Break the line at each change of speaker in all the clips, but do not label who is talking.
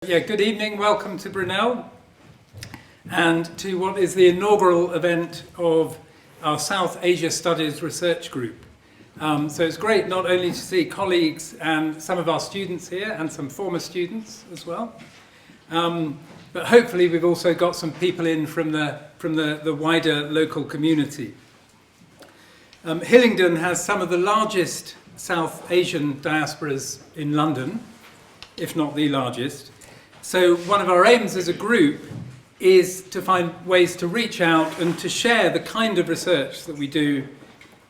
Good evening. Welcome to Brunel and to what is the inaugural event of our South Asia Studies Research Group. So it's great not only to see colleagues and some of our students here and some former students as well, but hopefully we've also got some people in from the wider local community. Hillingdon has some of the largest South Asian diasporas in London, if not the largest. So one of our aims as a group is to find ways to reach out and to share the kind of research that we do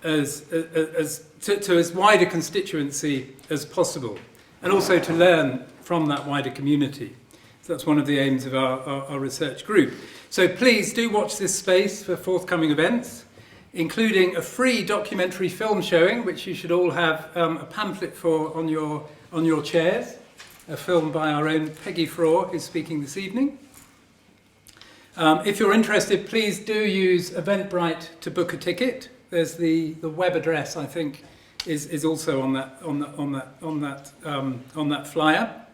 to as wide a constituency as possible, and also to learn from that wider community. So that's one of the aims of our research group. So please do watch this space for forthcoming events, including a free documentary film showing, which you should all have a pamphlet for on your chairs, a film by our own Peggy Froerer, who's speaking this evening. If you're interested, please do use Eventbrite to book a ticket. There's the web address, I think, is also on that flyer.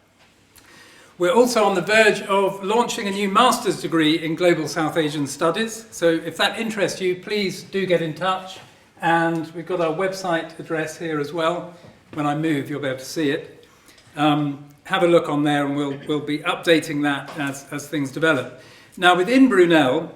We're also on the verge of launching a new master's degree in Global South Asian Studies. So if that interests you, please do get in touch. And we've got our website address here as well. When I move, you'll be able to see it. Have a look on there, and we'll be updating that as things develop. Now, within Brunel,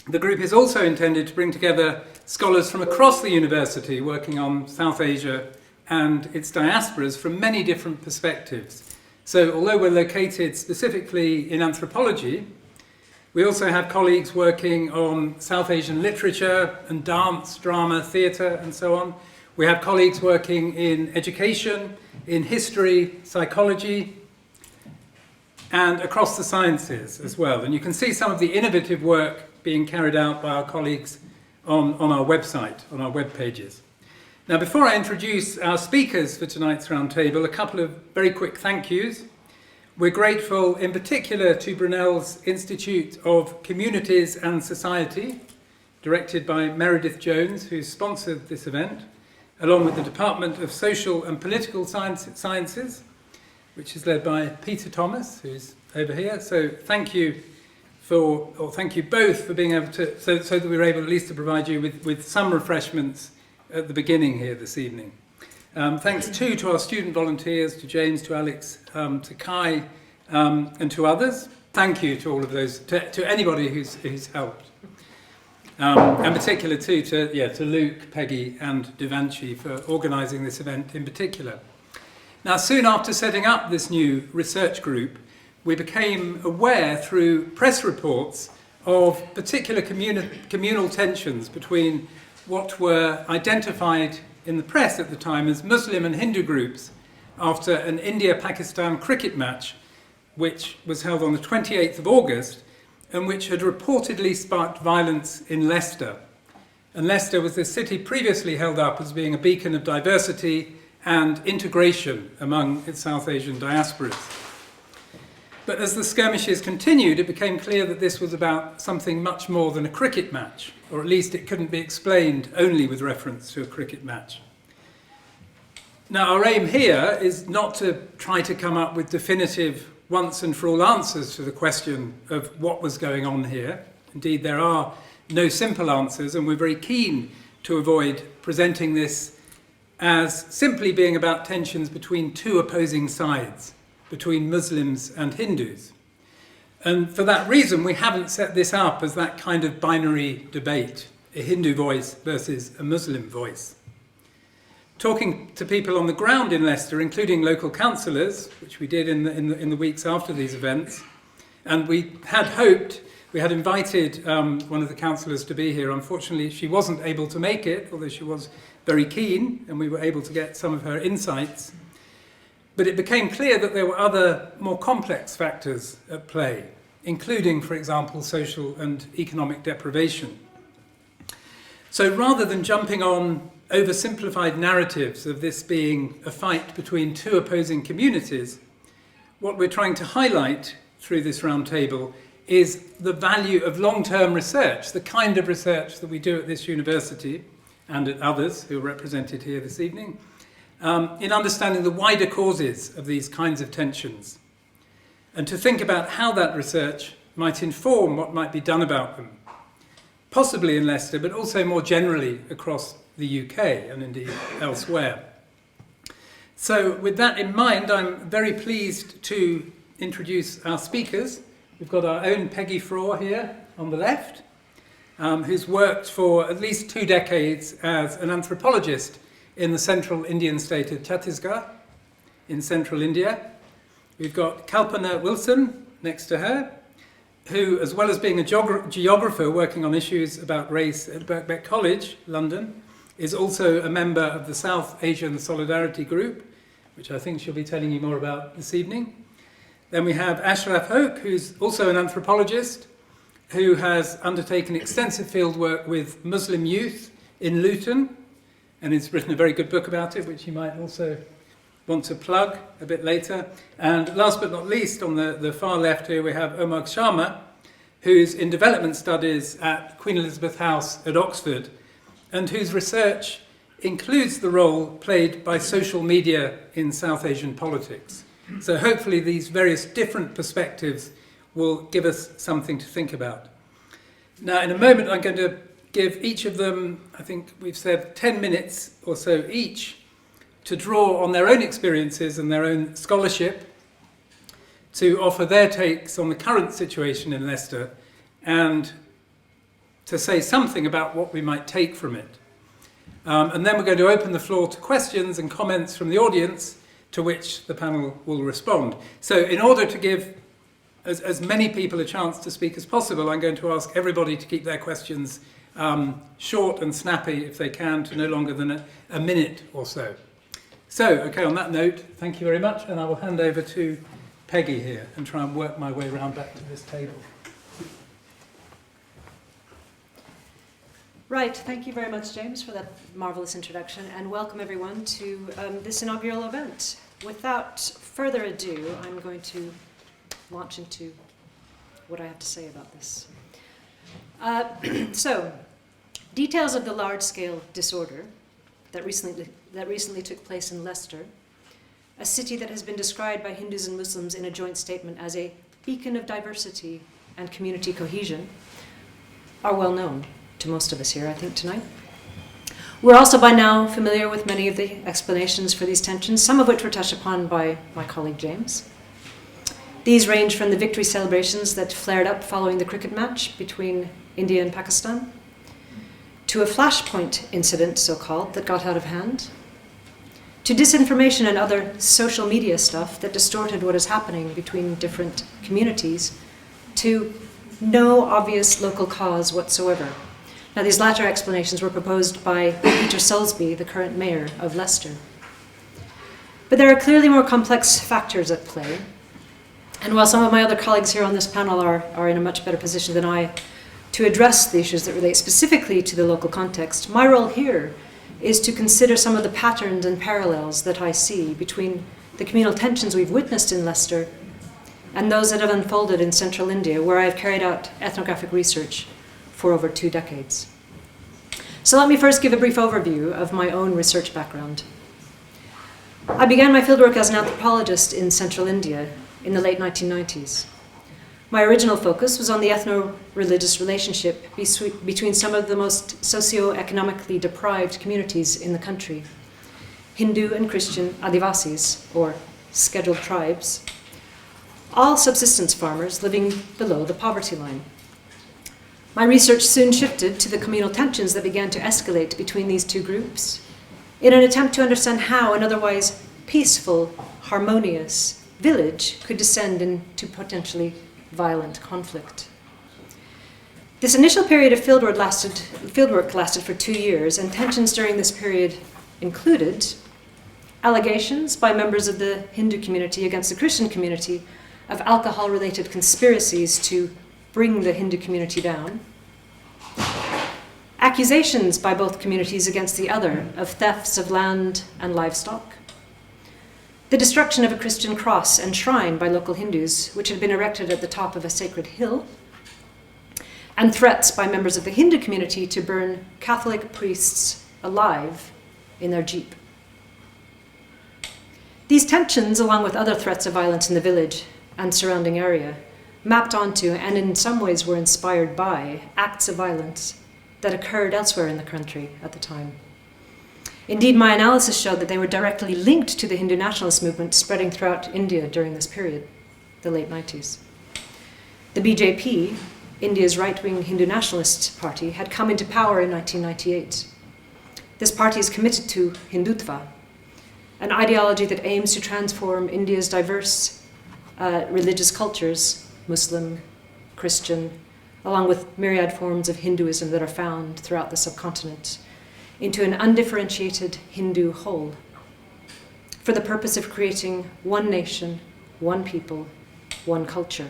the group is also intended to bring together scholars from across the university working on South Asia and its diasporas from many different perspectives. So although we're located specifically in anthropology, we also have colleagues working on South Asian literature and dance, drama, theatre, and so on. We have colleagues working in education, in history, psychology, and across the sciences as well. And you can see some of the innovative work being carried out by our colleagues on our website, on our web pages. Now, before I introduce our speakers for tonight's roundtable, a couple of very quick thank yous. We're grateful in particular to Brunel's Institute of Communities and Society, directed by Meredith Jones, who sponsored this event, along with the Department of Social and Political Sciences, which is led by Peter Thomas, who's over here. So thank you both for being able to, so that we were able at least to provide you with some refreshments at the beginning here this evening. Thanks too to our student volunteers, to James, to Alex, to Kai, and to others. Thank you to all of those, to anybody who's helped. And particular too to Luke, Peggy, and Devanshi for organising this event in particular. Now, soon after setting up this new research group, we became aware through press reports of particular communal tensions between what were identified in the press at the time as Muslim and Hindu groups after an India-Pakistan cricket match, which was held on the 28th of August, and which had reportedly sparked violence in Leicester. And Leicester was this city previously held up as being a beacon of diversity and integration among its South Asian diasporas. But as the skirmishes continued, it became clear that this was about something much more than a cricket match, or at least it couldn't be explained only with reference to a cricket match. Now, our aim here is not to try to come up with definitive once and for all answers to the question of what was going on here. Indeed, there are no simple answers, and we're very keen to avoid presenting this as simply being about tensions between two opposing sides, between Muslims and Hindus. And for that reason, we haven't set this up as that kind of binary debate, a Hindu voice versus a Muslim voice. Talking to people on the ground in Leicester, including local councillors, which we did in the weeks after these events, and we had invited one of the councillors to be here. Unfortunately, she wasn't able to make it, although she was very keen, and we were able to get some of her insights. But it became clear that there were other more complex factors at play, including, for example, social and economic deprivation. So rather than jumping on oversimplified narratives of this being a fight between two opposing communities, what we're trying to highlight through this roundtable is the value of long-term research, the kind of research that we do at this university and at others who are represented here this evening, in understanding the wider causes of these kinds of tensions. and to think about how that research might inform what might be done about them, possibly in Leicester, but also more generally across the UK and indeed elsewhere. So with that in mind, I'm very pleased to introduce our speakers. We've got our own Peggy Froerer here on the left, who's worked for at least 2 decades as an anthropologist in the central Indian state of Chhattisgarh in central India. We've got Kalpana Wilson next to her, who, as well as being a geographer working on issues about race at Birkbeck College, London, is also a member of the South Asian Solidarity Group, which I think she'll be telling you more about this evening. Then we have Ashraf Hoque, who's also an anthropologist, who has undertaken extensive fieldwork with Muslim youth in Luton, and has written a very good book about it, which you might also want to plug a bit later. And last but not least, on the far left here, we have Amogh Sharma, who's in development studies at Queen Elizabeth House at Oxford, and whose research includes the role played by social media in South Asian politics. So hopefully these various different perspectives will give us something to think about. Now, in a moment, I'm going to give each of them, I think we've said 10 minutes or so each, to draw on their own experiences and their own scholarship, to offer their takes on the current situation in Leicester, and to say something about what we might take from it. And then we're going to open the floor to questions and comments from the audience, to which the panel will respond. So in order to give as many people a chance to speak as possible, I'm going to ask everybody to keep their questions short and snappy, if they can, to no longer than a minute or so. So, okay, on that note, thank you very much, and I will hand over to Peggy here and try and work my way around back to this table.
Right, thank you very much, James, for that marvellous introduction, and welcome everyone to this inaugural event. Without further ado, I'm going to launch into what I have to say about this. So, details of the large-scale disorder that recently took place in Leicester, a city that has been described by Hindus and Muslims in a joint statement as a beacon of diversity and community cohesion, are well known to most of us here, I think, tonight. We're also by now familiar with many of the explanations for these tensions, some of which were touched upon by my colleague James. These range from the victory celebrations that flared up following the cricket match between India and Pakistan, to a flashpoint incident, so-called, that got out of hand, to disinformation and other social media stuff that distorted what is happening between different communities, to no obvious local cause whatsoever. Now, these latter explanations were proposed by Peter Soulsby, the current mayor of Leicester. But there are clearly more complex factors at play, and while some of my other colleagues here on this panel are in a much better position than I to address the issues that relate specifically to the local context, my role here is to consider some of the patterns and parallels that I see between the communal tensions we've witnessed in Leicester and those that have unfolded in central India, where I've carried out ethnographic research for over 2 decades. So let me first give a brief overview of my own research background. I began my fieldwork as an anthropologist in central India in the late 1990s. My original focus was on the ethno-religious relationship between some of the most socio-economically deprived communities in the country, Hindu and Christian Adivasis, or scheduled tribes, all subsistence farmers living below the poverty line. My research soon shifted to the communal tensions that began to escalate between these two groups in an attempt to understand how an otherwise peaceful, harmonious village could descend into potentially violent conflict. This initial period of fieldwork lasted for 2 years, and tensions during this period included allegations by members of the Hindu community against the Christian community of alcohol-related conspiracies to bring the Hindu community down, accusations by both communities against the other of thefts of land and livestock, the destruction of a Christian cross and shrine by local Hindus, which had been erected at the top of a sacred hill, and threats by members of the Hindu community to burn Catholic priests alive in their jeep. These tensions, along with other threats of violence in the village, and surrounding area mapped onto, and in some ways were inspired by, acts of violence that occurred elsewhere in the country at the time. Indeed, my analysis showed that they were directly linked to the Hindu nationalist movement spreading throughout India during this period, the late 90s. The BJP, India's right-wing Hindu nationalist party, had come into power in 1998. This party is committed to Hindutva, an ideology that aims to transform India's diverse religious cultures, Muslim, Christian, along with myriad forms of Hinduism that are found throughout the subcontinent, into an undifferentiated Hindu whole, for the purpose of creating one nation, one people, one culture.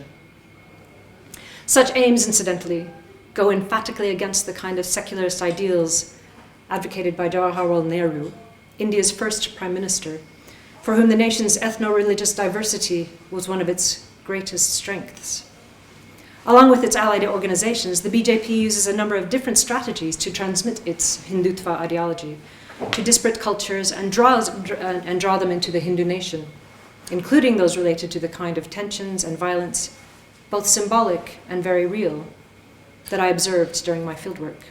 Such aims, incidentally, go emphatically against the kind of secularist ideals advocated by Jawaharlal Nehru, India's first Prime Minister, for whom the nation's ethno-religious diversity was one of its greatest strengths. Along with its allied organizations, the BJP uses a number of different strategies to transmit its Hindutva ideology to disparate cultures and draw them into the Hindu nation, including those related to the kind of tensions and violence, both symbolic and very real, that I observed during my fieldwork.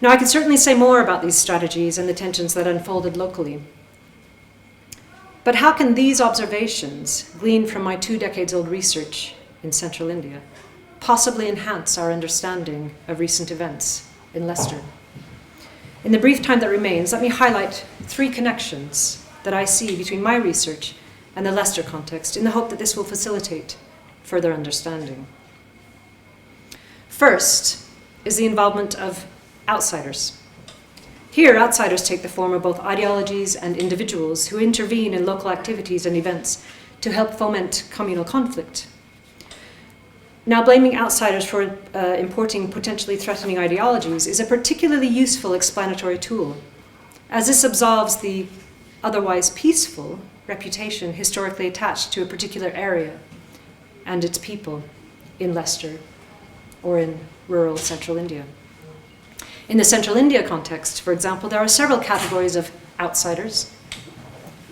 Now, I could certainly say more about these strategies and the tensions that unfolded locally. But how can these observations, gleaned from my 2 decades-old research in central India, possibly enhance our understanding of recent events in Leicester? In the brief time that remains, let me highlight 3 connections that I see between my research and the Leicester context, in the hope that this will facilitate further understanding. First is the involvement of outsiders. Here, outsiders take the form of both ideologies and individuals who intervene in local activities and events to help foment communal conflict. Now, blaming outsiders for importing potentially threatening ideologies is a particularly useful explanatory tool, as this absolves the otherwise peaceful reputation historically attached to a particular area and its people in Leicester or in rural central India. In the central India context, for example, there are several categories of outsiders.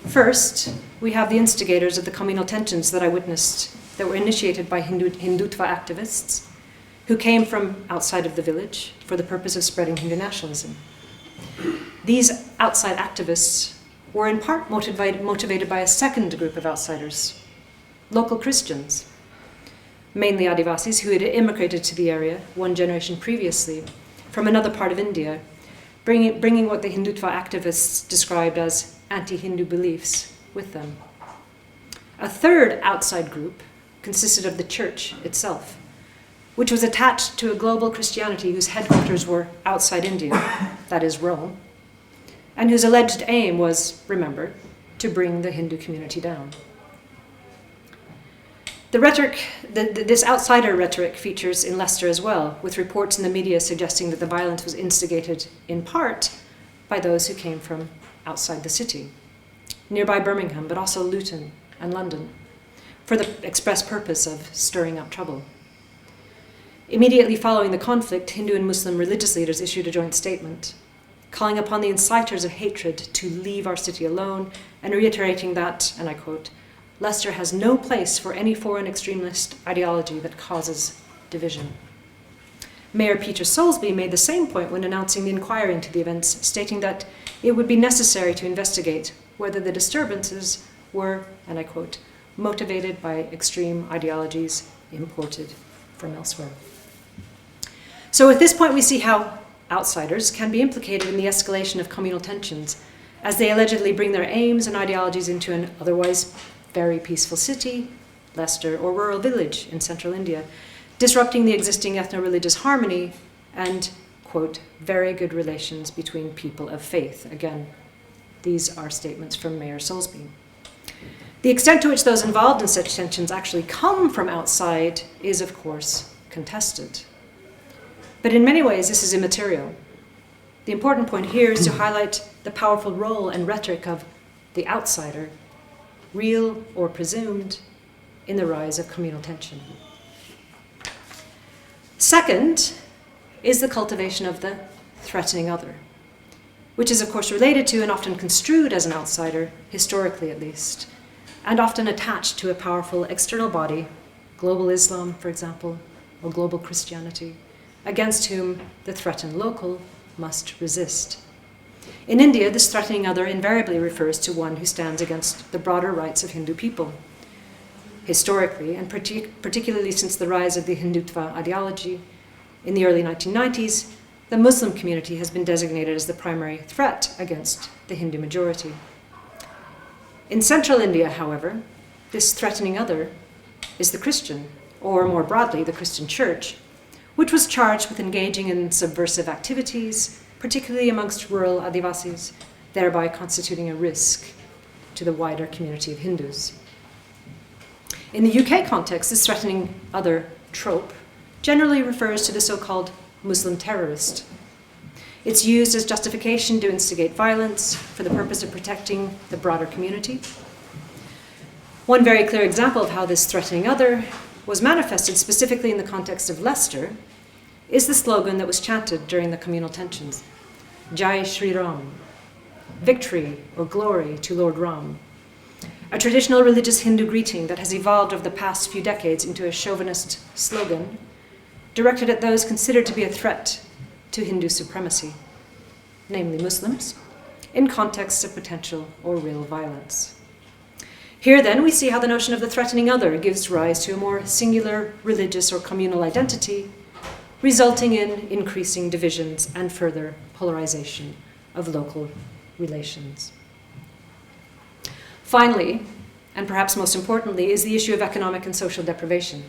First, we have the instigators of the communal tensions that I witnessed that were initiated by Hindutva activists who came from outside of the village for the purpose of spreading Hindu nationalism. These outside activists were in part motivated by a second group of outsiders, local Christians, mainly Adivasis who had immigrated to the area 1 generation previously from another part of India, bringing what the Hindutva activists described as anti-Hindu beliefs with them. A third outside group consisted of the church itself, which was attached to a global Christianity whose headquarters were outside India, that is Rome, and whose alleged aim was, remember, to bring the Hindu community down. The rhetoric, this outsider rhetoric features in Leicester as well, with reports in the media suggesting that the violence was instigated in part by those who came from outside the city, nearby Birmingham, but also Luton and London, for the express purpose of stirring up trouble. Immediately following the conflict, Hindu and Muslim religious leaders issued a joint statement, calling upon the inciters of hatred to leave our city alone and reiterating that, and I quote, "Leicester has no place for any foreign extremist ideology that causes division." Mayor Peter Soulsby made the same point when announcing the inquiry into the events, stating that it would be necessary to investigate whether the disturbances were, and I quote, "motivated by extreme ideologies imported from elsewhere." So at this point we see how outsiders can be implicated in the escalation of communal tensions as they allegedly bring their aims and ideologies into an otherwise very peaceful city, Leicester, or rural village in central India, disrupting the existing ethno-religious harmony and, quote, "very good relations between people of faith." Again, these are statements from Mayor Soulsby. The extent to which those involved in such tensions actually come from outside is, of course, contested. But in many ways, this is immaterial. The important point here is to highlight the powerful role and rhetoric of the outsider, real or presumed, in the rise of communal tension. Second is the cultivation of the threatening other, which is of course related to and often construed as an outsider, historically at least, and often attached to a powerful external body, global Islam, for example, or global Christianity, against whom the threatened local must resist. In India, this threatening other invariably refers to one who stands against the broader rights of Hindu people. Historically, and particularly since the rise of the Hindutva ideology in the early 1990s, the Muslim community has been designated as the primary threat against the Hindu majority. In central India, however, this threatening other is the Christian, or more broadly, the Christian church, which was charged with engaging in subversive activities, particularly amongst rural Adivasis, thereby constituting a risk to the wider community of Hindus. In the UK context, this threatening other trope generally refers to the so-called Muslim terrorist. It's used as justification to instigate violence for the purpose of protecting the broader community. One very clear example of how this threatening other was manifested specifically in the context of Leicester is the slogan that was chanted during the communal tensions, Jai Shri Ram, victory or glory to Lord Ram, a traditional religious Hindu greeting that has evolved over the past few decades into a chauvinist slogan directed at those considered to be a threat to Hindu supremacy, namely Muslims, in contexts of potential or real violence. Here then we see how the notion of the threatening other gives rise to a more singular religious or communal identity, resulting in increasing divisions and further polarization of local relations. Finally, and perhaps most importantly, is the issue of economic and social deprivation.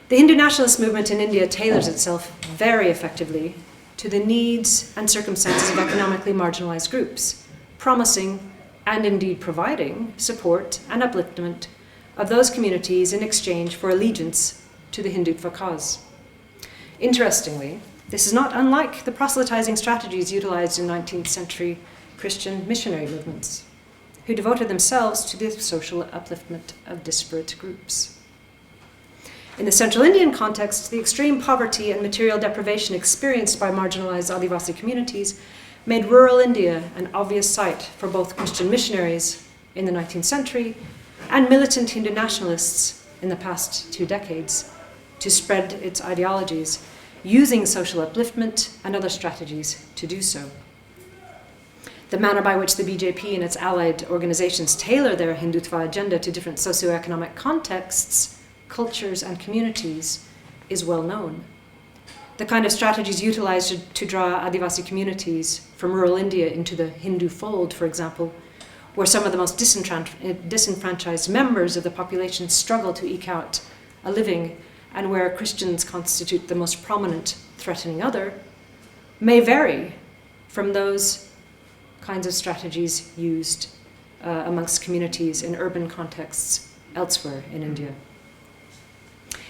The Hindu nationalist movement in India tailors itself very effectively to the needs and circumstances of economically marginalized groups, promising and indeed providing support and upliftment of those communities in exchange for allegiance to the Hindutva cause. Interestingly, this is not unlike the proselytizing strategies utilized in 19th century Christian missionary movements, who devoted themselves to the social upliftment of disparate groups. In the Central Indian context, the extreme poverty and material deprivation experienced by marginalized Adivasi communities made rural India an obvious site for both Christian missionaries in the 19th century and militant Hindu nationalists in the past 2 decades to spread its ideologies, using social upliftment and other strategies to do so. The manner by which the BJP and its allied organizations tailor their Hindutva agenda to different socioeconomic contexts, cultures, and communities is well known. The kind of strategies utilized to draw Adivasi communities from rural India into the Hindu fold, for example, where some of the most disenfranchised members of the population struggle to eke out a living, and where Christians constitute the most prominent threatening other, may vary from those kinds of strategies used amongst communities in urban contexts elsewhere in India.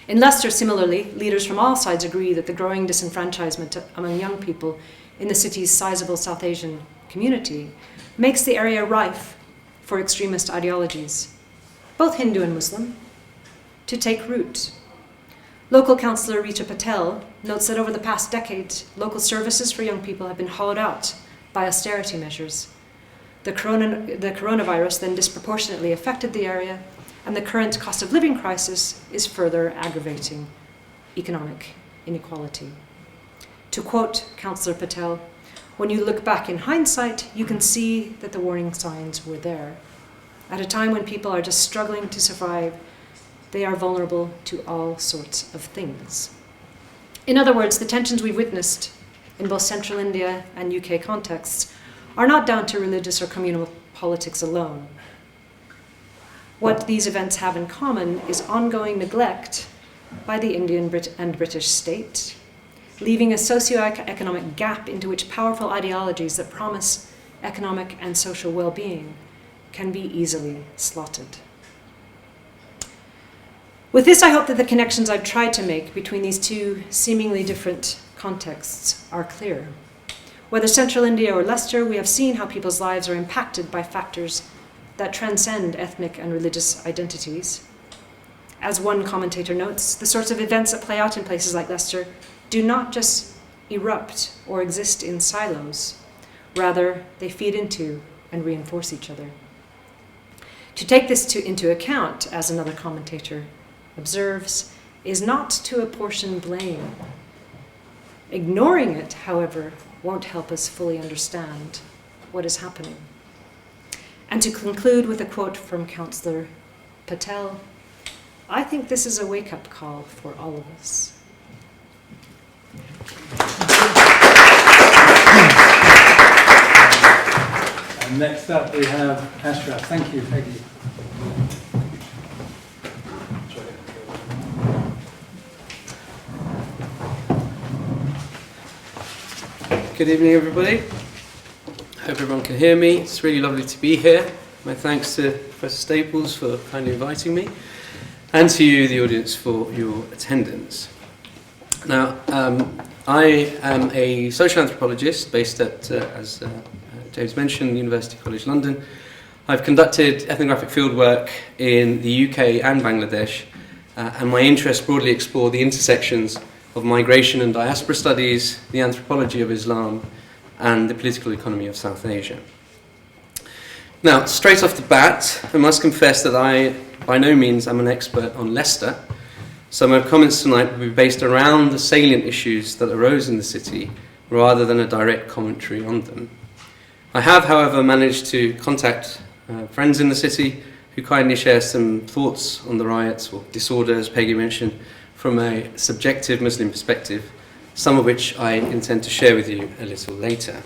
In Leicester, similarly, leaders from all sides agree that the growing disenfranchisement among young people in the city's sizable South Asian community makes the area rife for extremist ideologies, both Hindu and Muslim, to take root. Local councillor Rita Patel notes that over the past decade, local services for young people have been hollowed out by austerity measures. The coronavirus then disproportionately affected the area, and the current cost of living crisis is further aggravating economic inequality. To quote Councillor Patel, "When you look back in hindsight, you can see that the warning signs were there. At a time when people are just struggling to survive, they are vulnerable to all sorts of things." In other words, the tensions we've witnessed in both Central India and UK contexts are not down to religious or communal politics alone. What these events have in common is ongoing neglect by the Indian and British state, leaving a socio-economic gap into which powerful ideologies that promise economic and social well-being can be easily slotted. With this, I hope that the connections I've tried to make between these two seemingly different contexts are clear. Whether Central India or Leicester, we have seen how people's lives are impacted by factors that transcend ethnic and religious identities. As one commentator notes, the sorts of events that play out in places like Leicester do not just erupt or exist in silos. Rather, they feed into and reinforce each other. To take this into account, as another commentator observes, is not to apportion blame. Ignoring it, however, won't help us fully understand what is happening. And to conclude with a quote from Councillor Patel, I think this is a wake-up call for all of us.
And next up we have Ashraf. Thank you, Peggy.
Good evening, everybody. Hope everyone can hear me. It's really lovely to be here. My thanks to Professor Staples for kindly inviting me, and to you, the audience, for your attendance. Now, I am a social anthropologist based at, as James mentioned, University College London. I've conducted ethnographic fieldwork in the UK and Bangladesh, and my interests broadly explore the intersections of migration and diaspora studies, the anthropology of Islam, and the political economy of South Asia. Now, straight off the bat, I must confess that I, by no means, am an expert on Leicester, so my comments tonight will be based around the salient issues that arose in the city, rather than a direct commentary on them. I have, however, managed to contact friends in the city who kindly share some thoughts on the riots, or disorder, as Peggy mentioned, from a subjective Muslim perspective, some of which I intend to share with you a little later.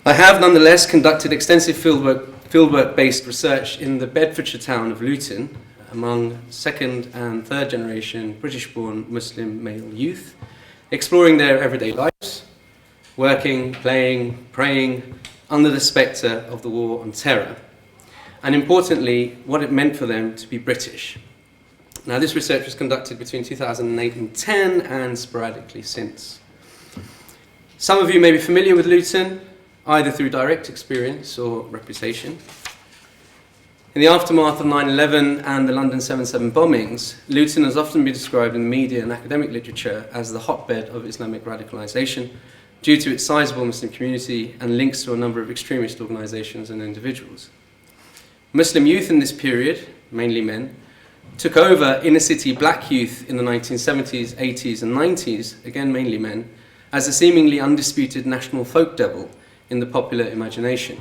I have nonetheless conducted extensive fieldwork-based research in the Bedfordshire town of Luton among second and third generation British-born Muslim male youth, exploring their everyday lives, working, playing, praying under the spectre of the war on terror, and importantly, what it meant for them to be British. Now, this research was conducted between 2008 and 10 and sporadically since. Some of you may be familiar with Luton, either through direct experience or reputation. In the aftermath of 9/11 and the London 7/7 bombings, Luton has often been described in the media and academic literature as the hotbed of Islamic radicalisation due to its sizable Muslim community and links to a number of extremist organisations and individuals. Muslim youth in this period, mainly men, took over inner city black youth in the 1970s, 80s and 90s, again mainly men, as a seemingly undisputed national folk devil in the popular imagination.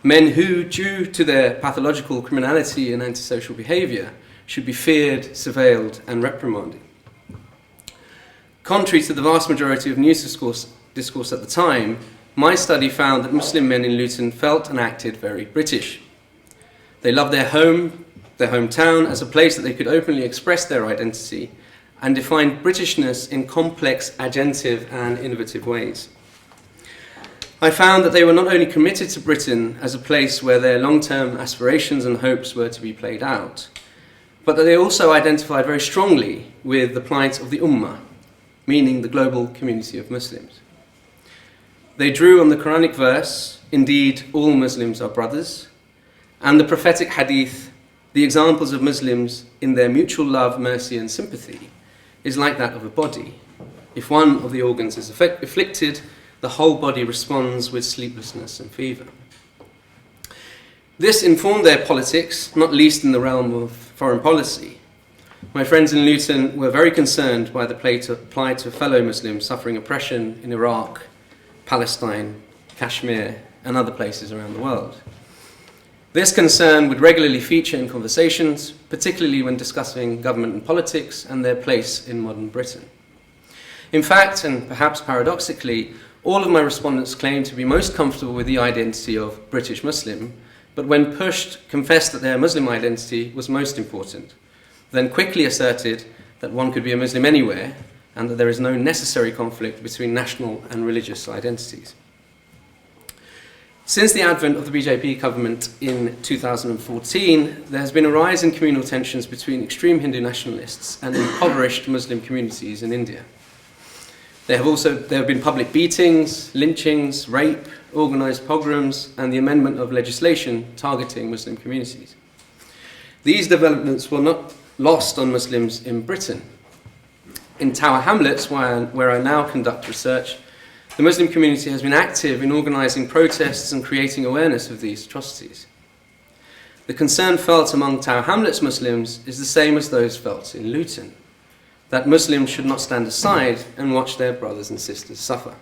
Men who, due to their pathological criminality and antisocial behaviour, should be feared, surveilled and reprimanded. Contrary to the vast majority of news discourse at the time, my study found that Muslim men in Luton felt and acted very British. They loved their home, their hometown, as a place that they could openly express their identity and defined Britishness in complex, agentive and innovative ways. I found that they were not only committed to Britain as a place where their long-term aspirations and hopes were to be played out, but that they also identified very strongly with the plight of the Ummah, meaning the global community of Muslims. They drew on the Quranic verse, "Indeed, all Muslims are brothers," and the prophetic hadith, "The examples of Muslims in their mutual love, mercy and sympathy is like that of a body. If one of the organs is afflicted, the whole body responds with sleeplessness and fever." This informed their politics, not least in the realm of foreign policy. My friends in Luton were very concerned by the plight of fellow Muslims suffering oppression in Iraq, Palestine, Kashmir and other places around the world. This concern would regularly feature in conversations, particularly when discussing government and politics and their place in modern Britain. In fact, and perhaps paradoxically, all of my respondents claimed to be most comfortable with the identity of British Muslim, but when pushed, confessed that their Muslim identity was most important, then quickly asserted that one could be a Muslim anywhere and that there is no necessary conflict between national and religious identities. Since the advent of the BJP government in 2014, there has been a rise in communal tensions between extreme Hindu nationalists and impoverished Muslim communities in India. There have been public beatings, lynchings, rape, organised pogroms, and the amendment of legislation targeting Muslim communities. These developments were not lost on Muslims in Britain. In Tower Hamlets, where I now conduct research, the Muslim community has been active in organising protests and creating awareness of these atrocities. the concern felt among Tower Hamlets Muslims is the same as those felt in Luton, that Muslims should not stand aside and watch their brothers and sisters suffer.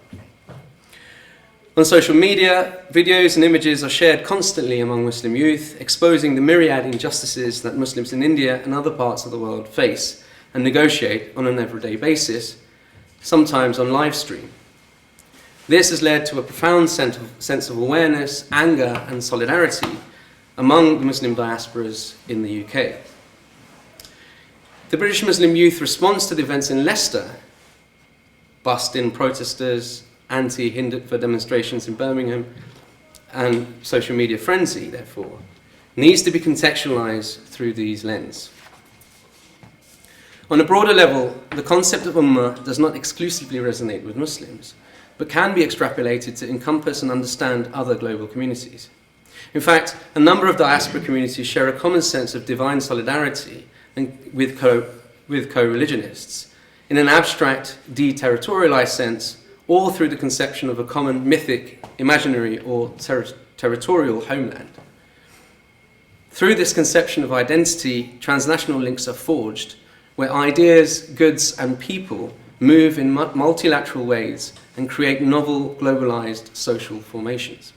On social media, videos and images are shared constantly among Muslim youth, exposing the myriad injustices that Muslims in India and other parts of the world face and negotiate on an everyday basis, sometimes on live stream. This has led to a profound sense of awareness, anger and solidarity among the Muslim diasporas in the UK. The British Muslim youth response to the events in Leicester, bust-in protesters, anti-Hindutva demonstrations in Birmingham, and social media frenzy, therefore, needs to be contextualised through these lenses. On a broader level, the concept of ummah does not exclusively resonate with Muslims, but can be extrapolated to encompass and understand other global communities. In fact, a number of diaspora communities share a common sense of divine solidarity with co-religionists in an abstract, deterritorialized sense, or through the conception of a common mythic, imaginary, or territorial homeland. Through this conception of identity, transnational links are forged, where ideas, goods, and people move in multilateral ways and create novel, globalized social formations.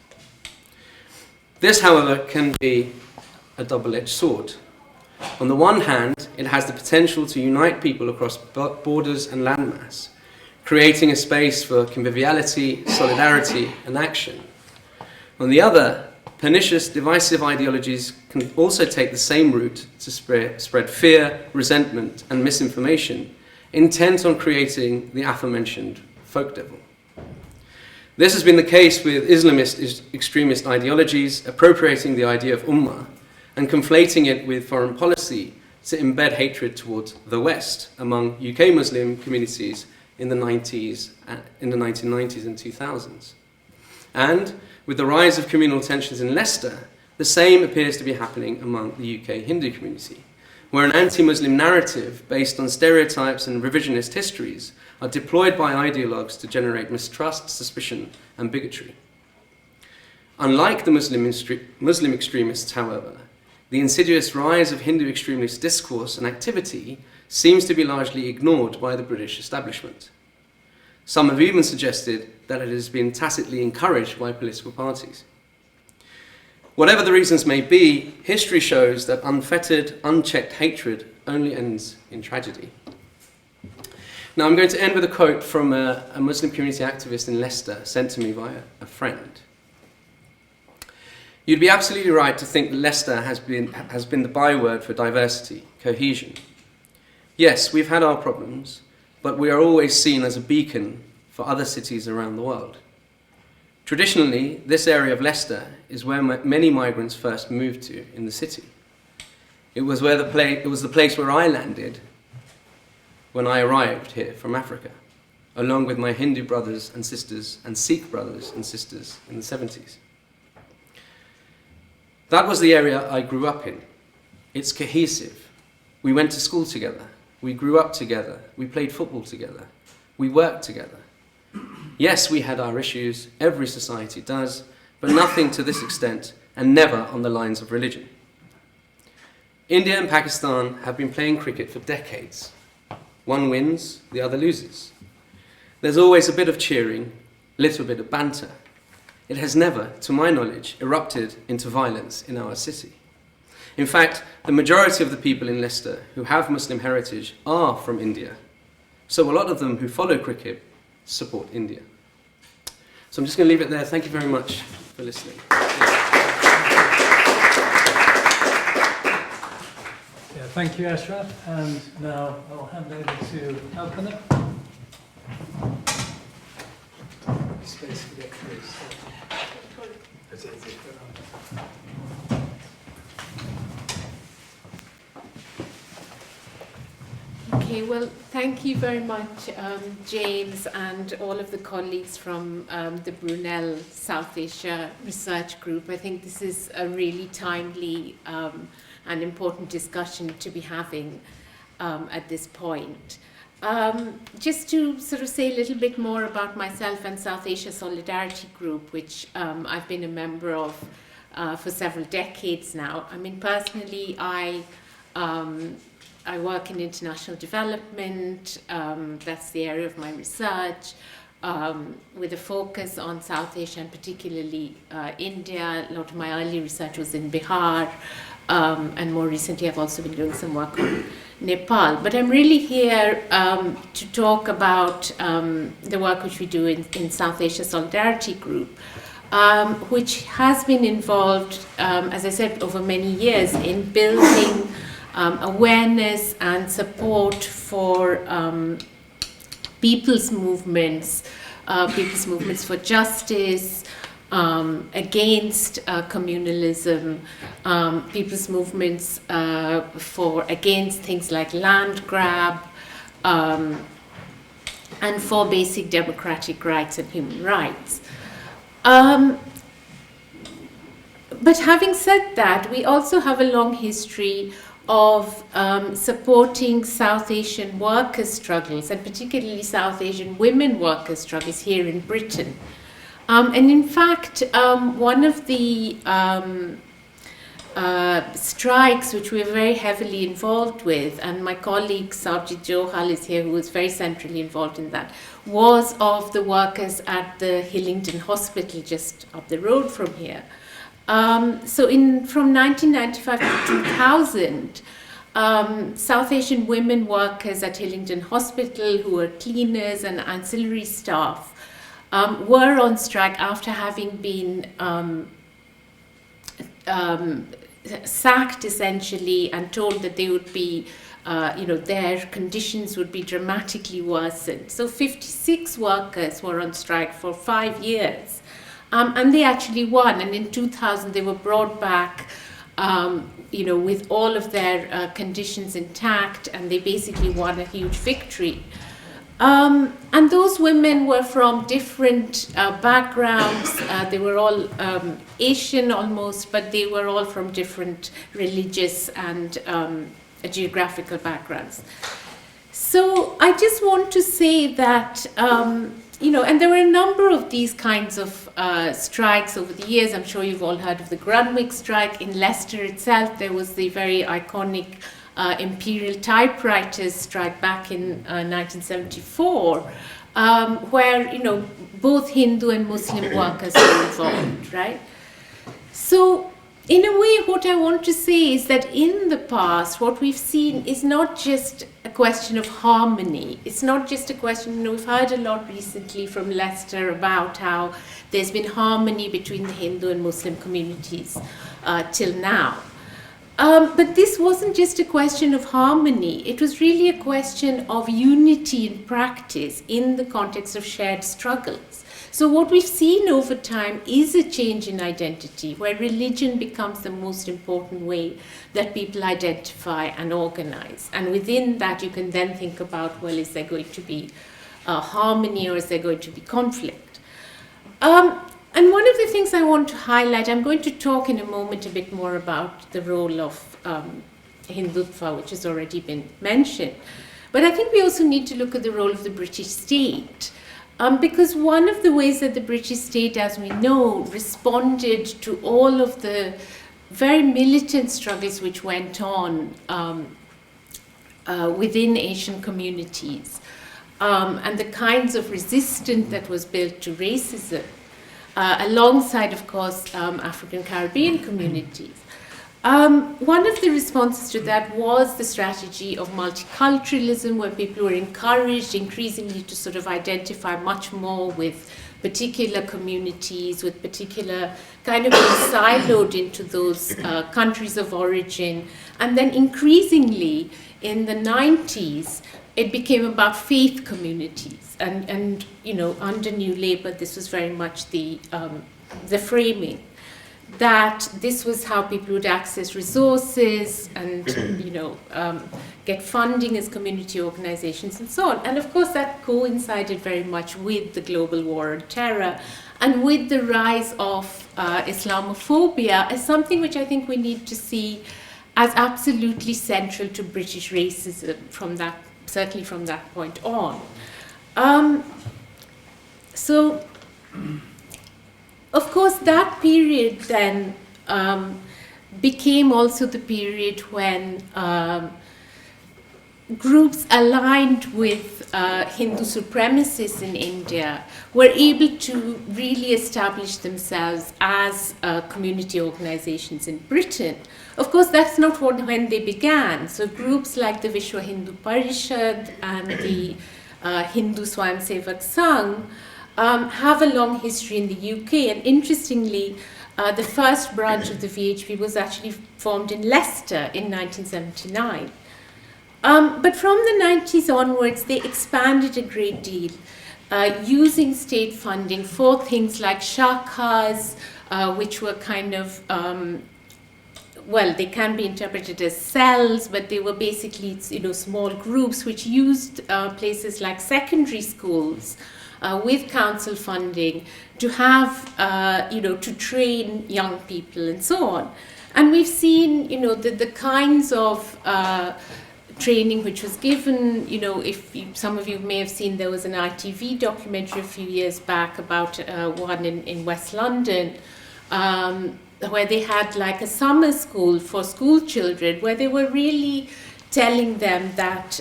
This, however, can be a double-edged sword. On the one hand, it has the potential to unite people across borders and landmass, creating a space for conviviality, solidarity, and action. On the other, pernicious, divisive ideologies can also take the same route to spread fear, resentment, and misinformation, intent on creating the aforementioned folk devil. This has been the case with Islamist extremist ideologies appropriating the idea of ummah and conflating it with foreign policy to embed hatred towards the West among UK Muslim communities in the 1990s and 2000s. And with the rise of communal tensions in Leicester, the same appears to be happening among the UK Hindu community, where an anti-Muslim narrative based on stereotypes and revisionist histories are deployed by ideologues to generate mistrust, suspicion, and bigotry. Unlike the Muslim extremists, however, the insidious rise of Hindu extremist discourse and activity seems to be largely ignored by the British establishment. Some have even suggested that it has been tacitly encouraged by political parties. Whatever the reasons may be, history shows that unfettered, unchecked hatred only ends in tragedy. Now, I'm going to end with a quote from a Muslim community activist in Leicester, sent to me by a friend. You'd be absolutely right to think that Leicester has been the byword for diversity, cohesion. Yes, we've had our problems, but we are always seen as a beacon for other cities around the world. Traditionally, this area of Leicester is where many migrants first moved to in the city. It was the place where I landed when I arrived here from Africa, along with my Hindu brothers and sisters and Sikh brothers and sisters in the 70s. That was the area I grew up in. It's cohesive. We went to school together. We grew up together. We played football together. We worked together. Yes, we had our issues. Every society does, but nothing to this extent and never on the lines of religion. India and Pakistan have been playing cricket for decades. One wins, the other loses. There's always a bit of cheering, a little bit of banter. It has never, to my knowledge, erupted into violence in our city. In fact, the majority of the people in Leicester who have Muslim heritage are from India. So a lot of them who follow cricket support India. So I'm just going to leave it there. Thank you very much for listening.
Thank you, Ashraf. And now I'll hand over to Kalpana. Space to get through.
Okay, well, thank you very much, James, and all of the colleagues from the Brunel South Asia Research Group. I think this is a really timely and important discussion to be having at this point. Just to sort of say a little bit more about myself and South Asia Solidarity Group, which I've been a member of for several decades now. I mean, personally, I work in international development. That's the area of my research, with a focus on South Asia and particularly India. A lot of my early research was in Bihar, and more recently I've also been doing some work on Nepal. But I'm really here to talk about the work which we do in South Asia Solidarity Group, which has been involved, as I said, over many years in building awareness and support for people's movements for justice, against communalism, people's movements against things like land grab, and for basic democratic rights and human rights. But having said that, we also have a long history of supporting South Asian workers' struggles, and particularly South Asian women workers' struggles here in Britain. And in fact, one of the strikes which we are very heavily involved with, and my colleague Sarwjit Johal is here, who was very centrally involved in that, was of the workers at the Hillingdon Hospital just up the road from here. So from 1995 to 2000, South Asian women workers at Hillingdon Hospital, who were cleaners and ancillary staff, were on strike after having been sacked essentially and told that they would be, their conditions would be dramatically worsened. So 56 workers were on strike for 5 years. And they actually won, and in 2000 they were brought back, with all of their conditions intact, and they basically won a huge victory. And those women were from different backgrounds. They were all Asian almost, but they were all from different religious and geographical backgrounds. So I just want to say that and there were a number of these kinds of strikes over the years. I'm sure you've all heard of the Grunwick strike. In Leicester itself, there was the very iconic Imperial Typewriters strike back in 1974, where, both Hindu and Muslim workers were involved, right? So, in a way, what I want to say is that in the past, what we've seen is not just a question of harmony. It's not just a question, we've heard a lot recently from Leicester about how there's been harmony between the Hindu and Muslim communities till now. But this wasn't just a question of harmony. It was really a question of unity in practice in the context of shared struggles. So what we've seen over time is a change in identity, where religion becomes the most important way that people identify and organize. And within that, you can then think about, well, is there going to be harmony or is there going to be conflict? And one of the things I want to highlight, I'm going to talk in a moment a bit more about the role of Hindutva, which has already been mentioned. But I think we also need to look at the role of the British state. Because one of the ways that the British state, as we know, responded to all of the very militant struggles which went on within Asian communities, and the kinds of resistance that was built to racism, alongside, of course, African Caribbean communities. One of the responses to that was the strategy of multiculturalism, where people were encouraged increasingly to sort of identify much more with particular communities, with particular kind of being siloed into those countries of origin. And then increasingly in the 90s, it became about faith communities. And under New Labour, this was very much the framing, that this was how people would access resources and, get funding as community organizations and so on. And of course, that coincided very much with the global war on terror and with the rise of Islamophobia as something which I think we need to see as absolutely central to British racism certainly from that point on. So, of course, that period then became also the period when groups aligned with Hindu supremacists in India were able to really establish themselves as community organizations in Britain. Of course, that's not when they began. So groups like the Vishwa Hindu Parishad and the Hindu Swayamsevak Sangh have a long history in the UK. And interestingly, the first branch of the VHP was actually formed in Leicester in 1979. But from the 90s onwards, they expanded a great deal, using state funding for things like shakhas, which were kind of, well, they can be interpreted as cells, but they were basically, small groups which used places like secondary schools with council funding to have, to train young people and so on. And we've seen, the kinds of training which was given, some of you may have seen, there was an ITV documentary a few years back about one in West London, where they had like a summer school for school children, where they were really telling them that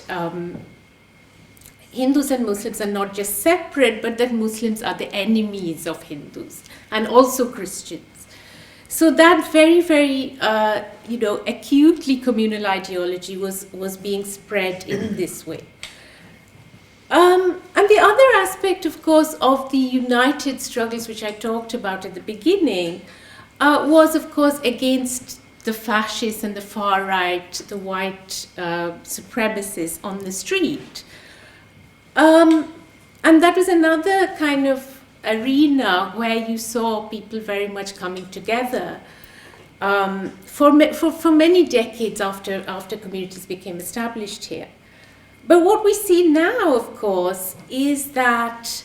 Hindus and Muslims are not just separate, but that Muslims are the enemies of Hindus, and also Christians. So that very, very, acutely communal ideology was being spread in this way. And the other aspect, of course, of the united struggles, which I talked about at the beginning, was, of course, against the fascists and the far right, the white supremacists on the street. And that was another kind of arena where you saw people very much coming together for many decades after communities became established here. But what we see now, of course, is that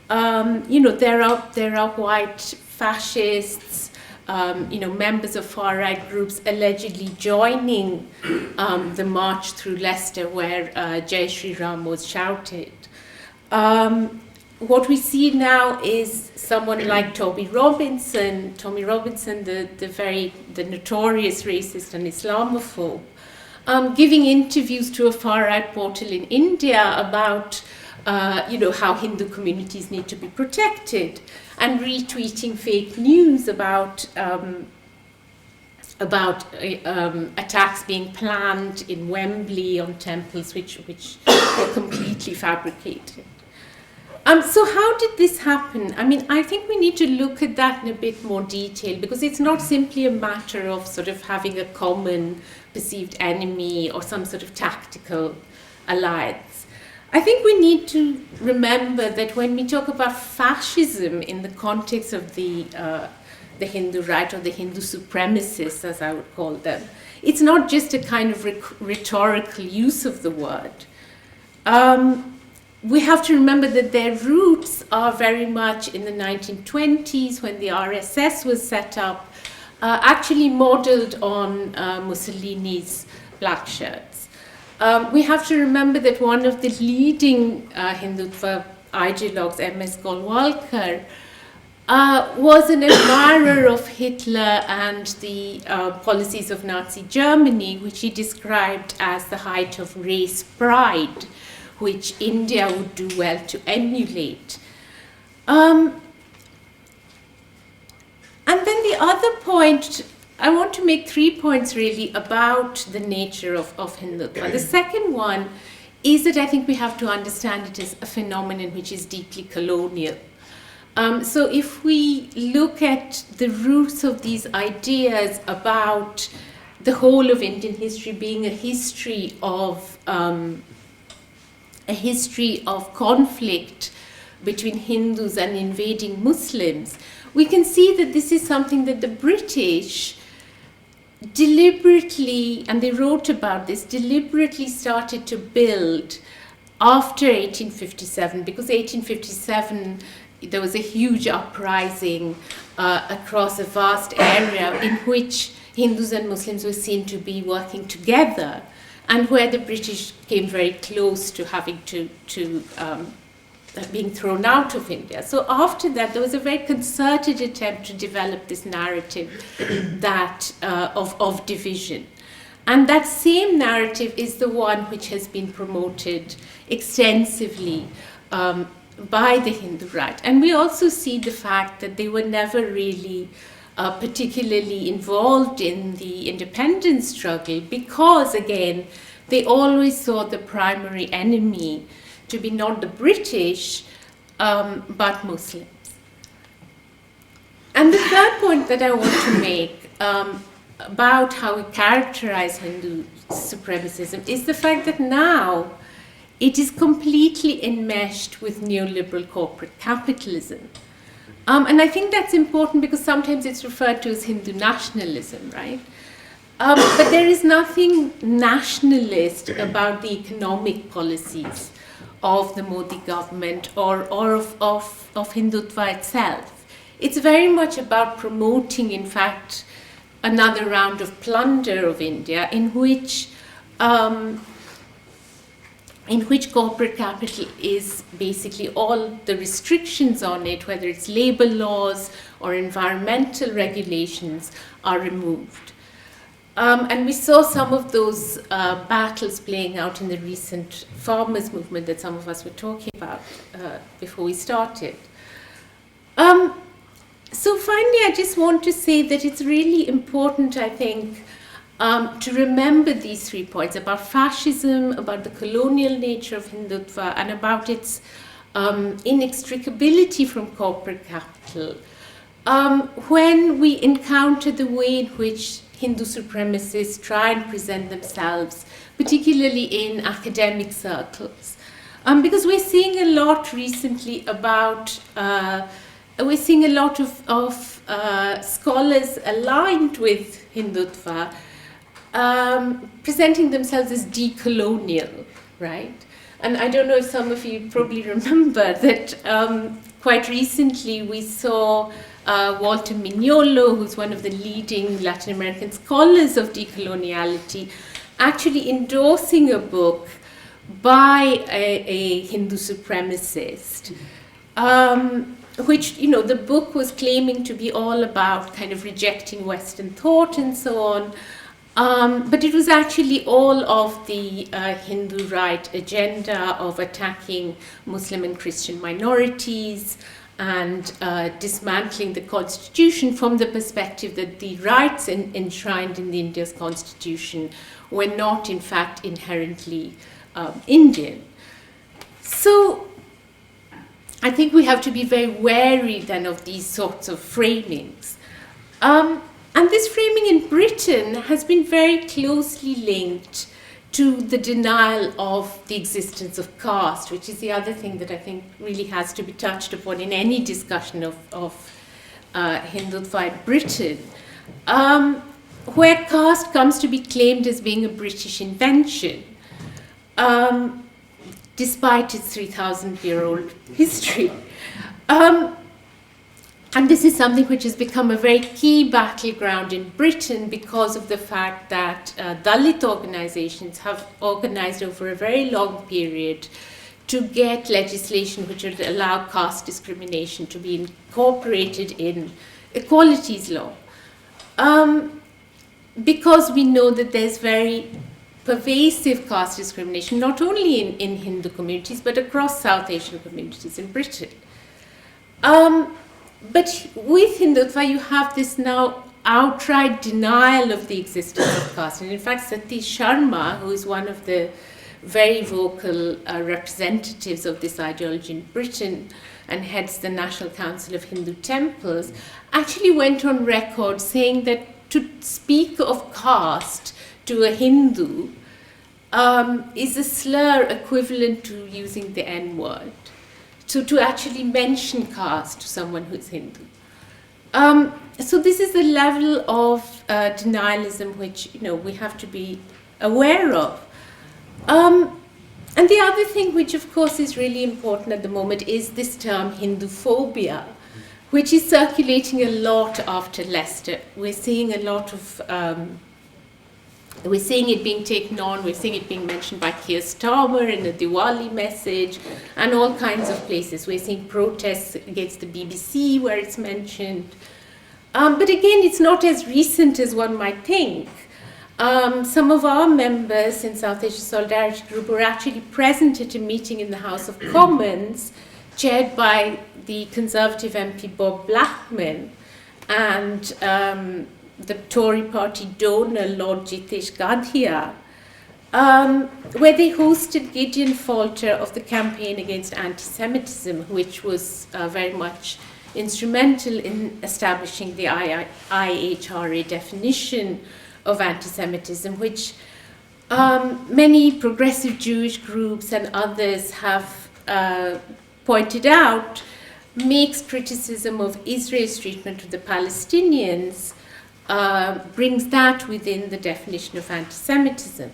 there are white fascists, members of far-right groups allegedly joining the march through Leicester where Jai Shri Ram was shouted. What we see now is someone like Tommy Robinson, the notorious racist and Islamophobe, giving interviews to a far-right portal in India about, how Hindu communities need to be protected, and retweeting fake news about attacks being planned in Wembley on temples, which were completely fabricated. So how did this happen? I mean, I think we need to look at that in a bit more detail, because it's not simply a matter of sort of having a common perceived enemy or some sort of tactical alliance. I think we need to remember that when we talk about fascism in the context of the Hindu right, or the Hindu supremacists, as I would call them, it's not just a kind of rhetorical use of the word. We have to remember that their roots are very much in the 1920s, when the RSS was set up, actually modeled on Mussolini's black shirts. We have to remember that one of the leading Hindutva ideologues, M.S. Golwalkar, was an admirer of Hitler and the policies of Nazi Germany, which he described as the height of race pride, which India would do well to emulate. And then the other point, I want to make 3 points really about the nature of Hindutva. The second one is that I think we have to understand it as a phenomenon which is deeply colonial. So if we look at the roots of these ideas about the whole of Indian history being a history of conflict between Hindus and invading Muslims, we can see that this is something that the British deliberately, and they wrote about this, deliberately started to build after 1857, because 1857 there was a huge uprising across a vast area in which Hindus and Muslims were seen to be working together, and where the British came very close to having to being thrown out of India. So after that, there was a very concerted attempt to develop this narrative that of division. And that same narrative is the one which has been promoted extensively by the Hindu right. And we also see the fact that they were never really particularly involved in the independence struggle because, again, they always saw the primary enemy to be not the British, but Muslims. And the third point that I want to make about how we characterize Hindu supremacism is the fact that now it is completely enmeshed with neoliberal corporate capitalism. And I think that's important because sometimes it's referred to as Hindu nationalism, right? But there is nothing nationalist about the economic policies of the Modi government or of Hindutva itself. It's very much about promoting, in fact, another round of plunder of India in which corporate capital is basically all the restrictions on it, whether it's labor laws or environmental regulations, are removed. And we saw some of those battles playing out in the recent farmers' movement that some of us were talking about before we started. So finally, I just want to say that it's really important, I think, to remember these 3 points about fascism, about the colonial nature of Hindutva, and about its inextricability from corporate capital. When we encounter the way in which Hindu supremacists try and present themselves, particularly in academic circles. Because we're seeing a lot recently about, we're seeing a lot of scholars aligned with Hindutva presenting themselves as decolonial, right? And I don't know if some of you probably remember that quite recently we saw Walter Mignolo, who's one of the leading Latin American scholars of decoloniality, actually endorsing a book by a Hindu supremacist, which, the book was claiming to be all about kind of rejecting Western thought and so on. But it was actually all of the Hindu right agenda of attacking Muslim and Christian minorities and dismantling the constitution from the perspective that the rights enshrined in India's constitution were not, in fact, inherently Indian. So I think we have to be very wary then of these sorts of framings. And this framing in Britain has been very closely linked to the denial of the existence of caste, which is the other thing that I think really has to be touched upon in any discussion of Hindutva in Britain, where caste comes to be claimed as being a British invention, despite its 3,000-year-old history. And this is something which has become a very key battleground in Britain because of the fact that Dalit organizations have organized over a very long period to get legislation which would allow caste discrimination to be incorporated in equalities law. Because we know that there's very pervasive caste discrimination, not only in Hindu communities, but across South Asian communities in Britain. But with Hindutva, you have this now outright denial of the existence of caste. And in fact, Satish Sharma, who is one of the very vocal representatives of this ideology in Britain and heads the National Council of Hindu Temples, actually went on record saying that to speak of caste to a Hindu is a slur equivalent to using the N-word. So to actually mention caste to someone who's Hindu. So this is the level of denialism which we have to be aware of. And the other thing which of course is really important at the moment is this term Hinduphobia, which is circulating a lot after Leicester. We're seeing a lot of We're seeing it being taken on, we're seeing it being mentioned by Keir Starmer in a Diwali message, and all kinds of places. We're seeing protests against the BBC where it's mentioned. But again, it's not as recent as one might think. Some of our members in South Asia Solidarity Group were actually present at a meeting in the House of Commons, chaired by the Conservative MP Bob Blackman, and the Tory party donor Lord Jitesh Gadhia, where they hosted Gideon Falter of the Campaign Against Anti-Semitism, which was very much instrumental in establishing the IHRA definition of anti-Semitism, which many progressive Jewish groups and others have pointed out makes criticism of Israel's treatment of the Palestinians, brings that within the definition of anti-Semitism.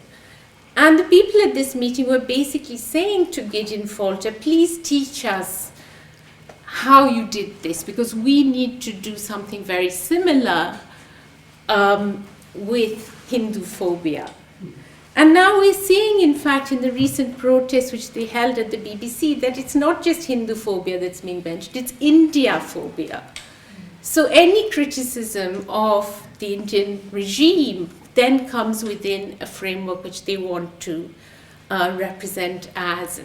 And the people at this meeting were basically saying to Gideon Falter, please teach us how you did this, because we need to do something very similar with Hindu phobia. And now we're seeing, in fact, in the recent protests which they held at the BBC, that it's not just Hindu phobia that's being mentioned, it's India phobia. So any criticism of the Indian regime then comes within a framework which they want to represent as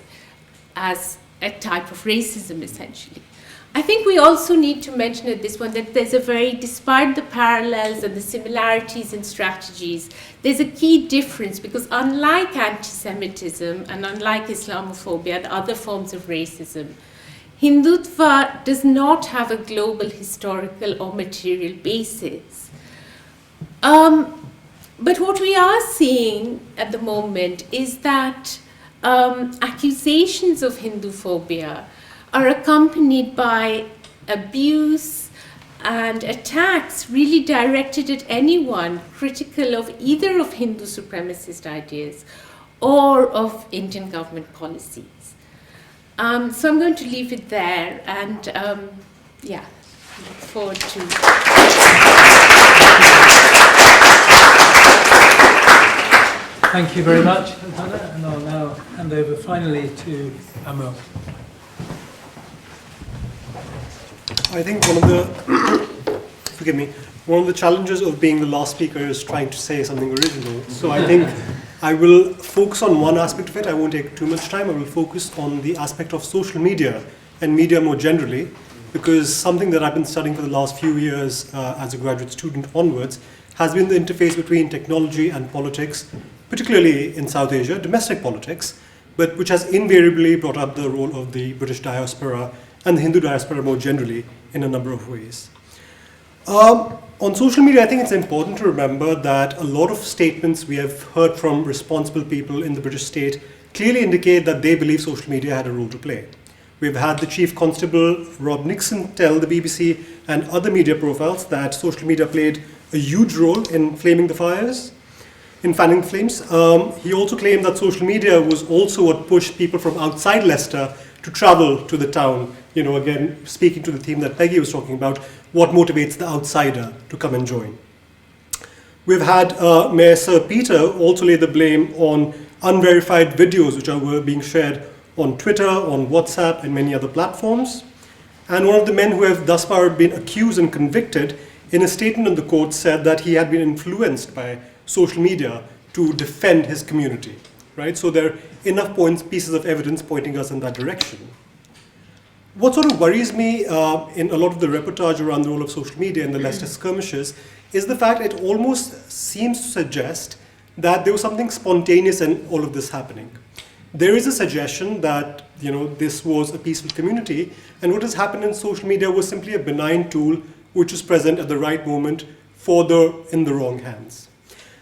a type of racism, essentially. I think we also need to mention at this point that there's a very, despite the parallels and the similarities in strategies, there's a key difference, because unlike anti-Semitism and unlike Islamophobia and other forms of racism, Hindutva does not have a global historical or material basis. But what we are seeing at the moment is that accusations of Hinduphobia are accompanied by abuse and attacks really directed at anyone critical of either of Hindu supremacist ideas or of Indian government policies. So I'm going to leave it there, and yeah, look forward to.
Thank you very much, Kalpana, and I'll now hand over finally to Amogh.
I think one of the challenges of being the last speaker is trying to say something original. So I think I will focus on one aspect of it. I won't take too much time. I will focus on the aspect of social media and media more generally, because something that I've been studying for the last few years as a graduate student onwards has been the interface between technology and politics, particularly in South Asia, domestic politics, but which has invariably brought up the role of the British diaspora and the Hindu diaspora more generally in a number of ways. On social media, I think it's important to remember that a lot of statements we have heard from responsible people in the British state clearly indicate that they believe social media had a role to play. We've had the Chief Constable, Rob Nixon, tell the BBC and other media profiles that social media played a huge role in fanning the flames. He also claimed that social media was also what pushed people from outside Leicester to travel to the town. You know, again, speaking to the theme that Peggy was talking about, what motivates the outsider to come and join. We've had Mayor Sir Peter also lay the blame on unverified videos which were being shared on Twitter, on WhatsApp, and many other platforms. And one of the men who have thus far been accused and convicted, in a statement in the court, said that he had been influenced by social media to defend his community. Right? So there are enough pieces of evidence pointing us in that direction. What sort of worries me in a lot of the reportage around the role of social media in the Leicester skirmishes is the fact it almost seems to suggest that there was something spontaneous in all of this happening. There is a suggestion that this was a peaceful community, and what has happened in social media was simply a benign tool which was present at the right moment in the wrong hands.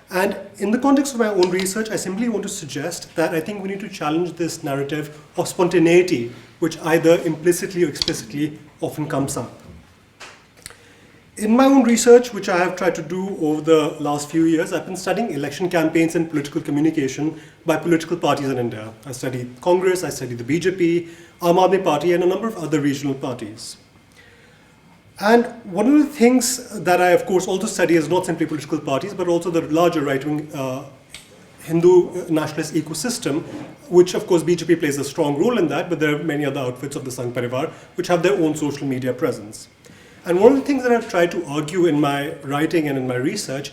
And in the context of my own research, I simply want to suggest that I think we need to challenge this narrative of spontaneity, which either implicitly or explicitly often comes up. In my own research, which I have tried to do over the last few years, I've been studying election campaigns and political communication by political parties in India. I studied Congress, I studied the BJP, Aam Aadmi Party, and a number of other regional parties. And one of the things that I, of course, also study is not simply political parties, but also the larger right-wing Hindu nationalist ecosystem, which, of course, BJP plays a strong role in that, but there are many other outfits of the Sangh Parivar which have their own social media presence. And one of the things that I've tried to argue in my writing and in my research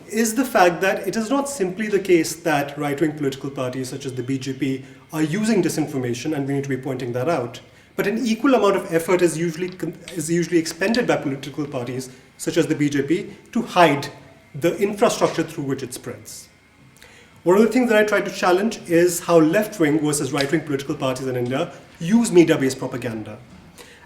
is the fact that it is not simply the case that right-wing political parties such as the BJP are using disinformation, and we need to be pointing that out. But an equal amount of effort is usually expended by political parties such as the BJP to hide the infrastructure through which it spreads. One of the things that I try to challenge is how left-wing versus right-wing political parties in India use media-based propaganda.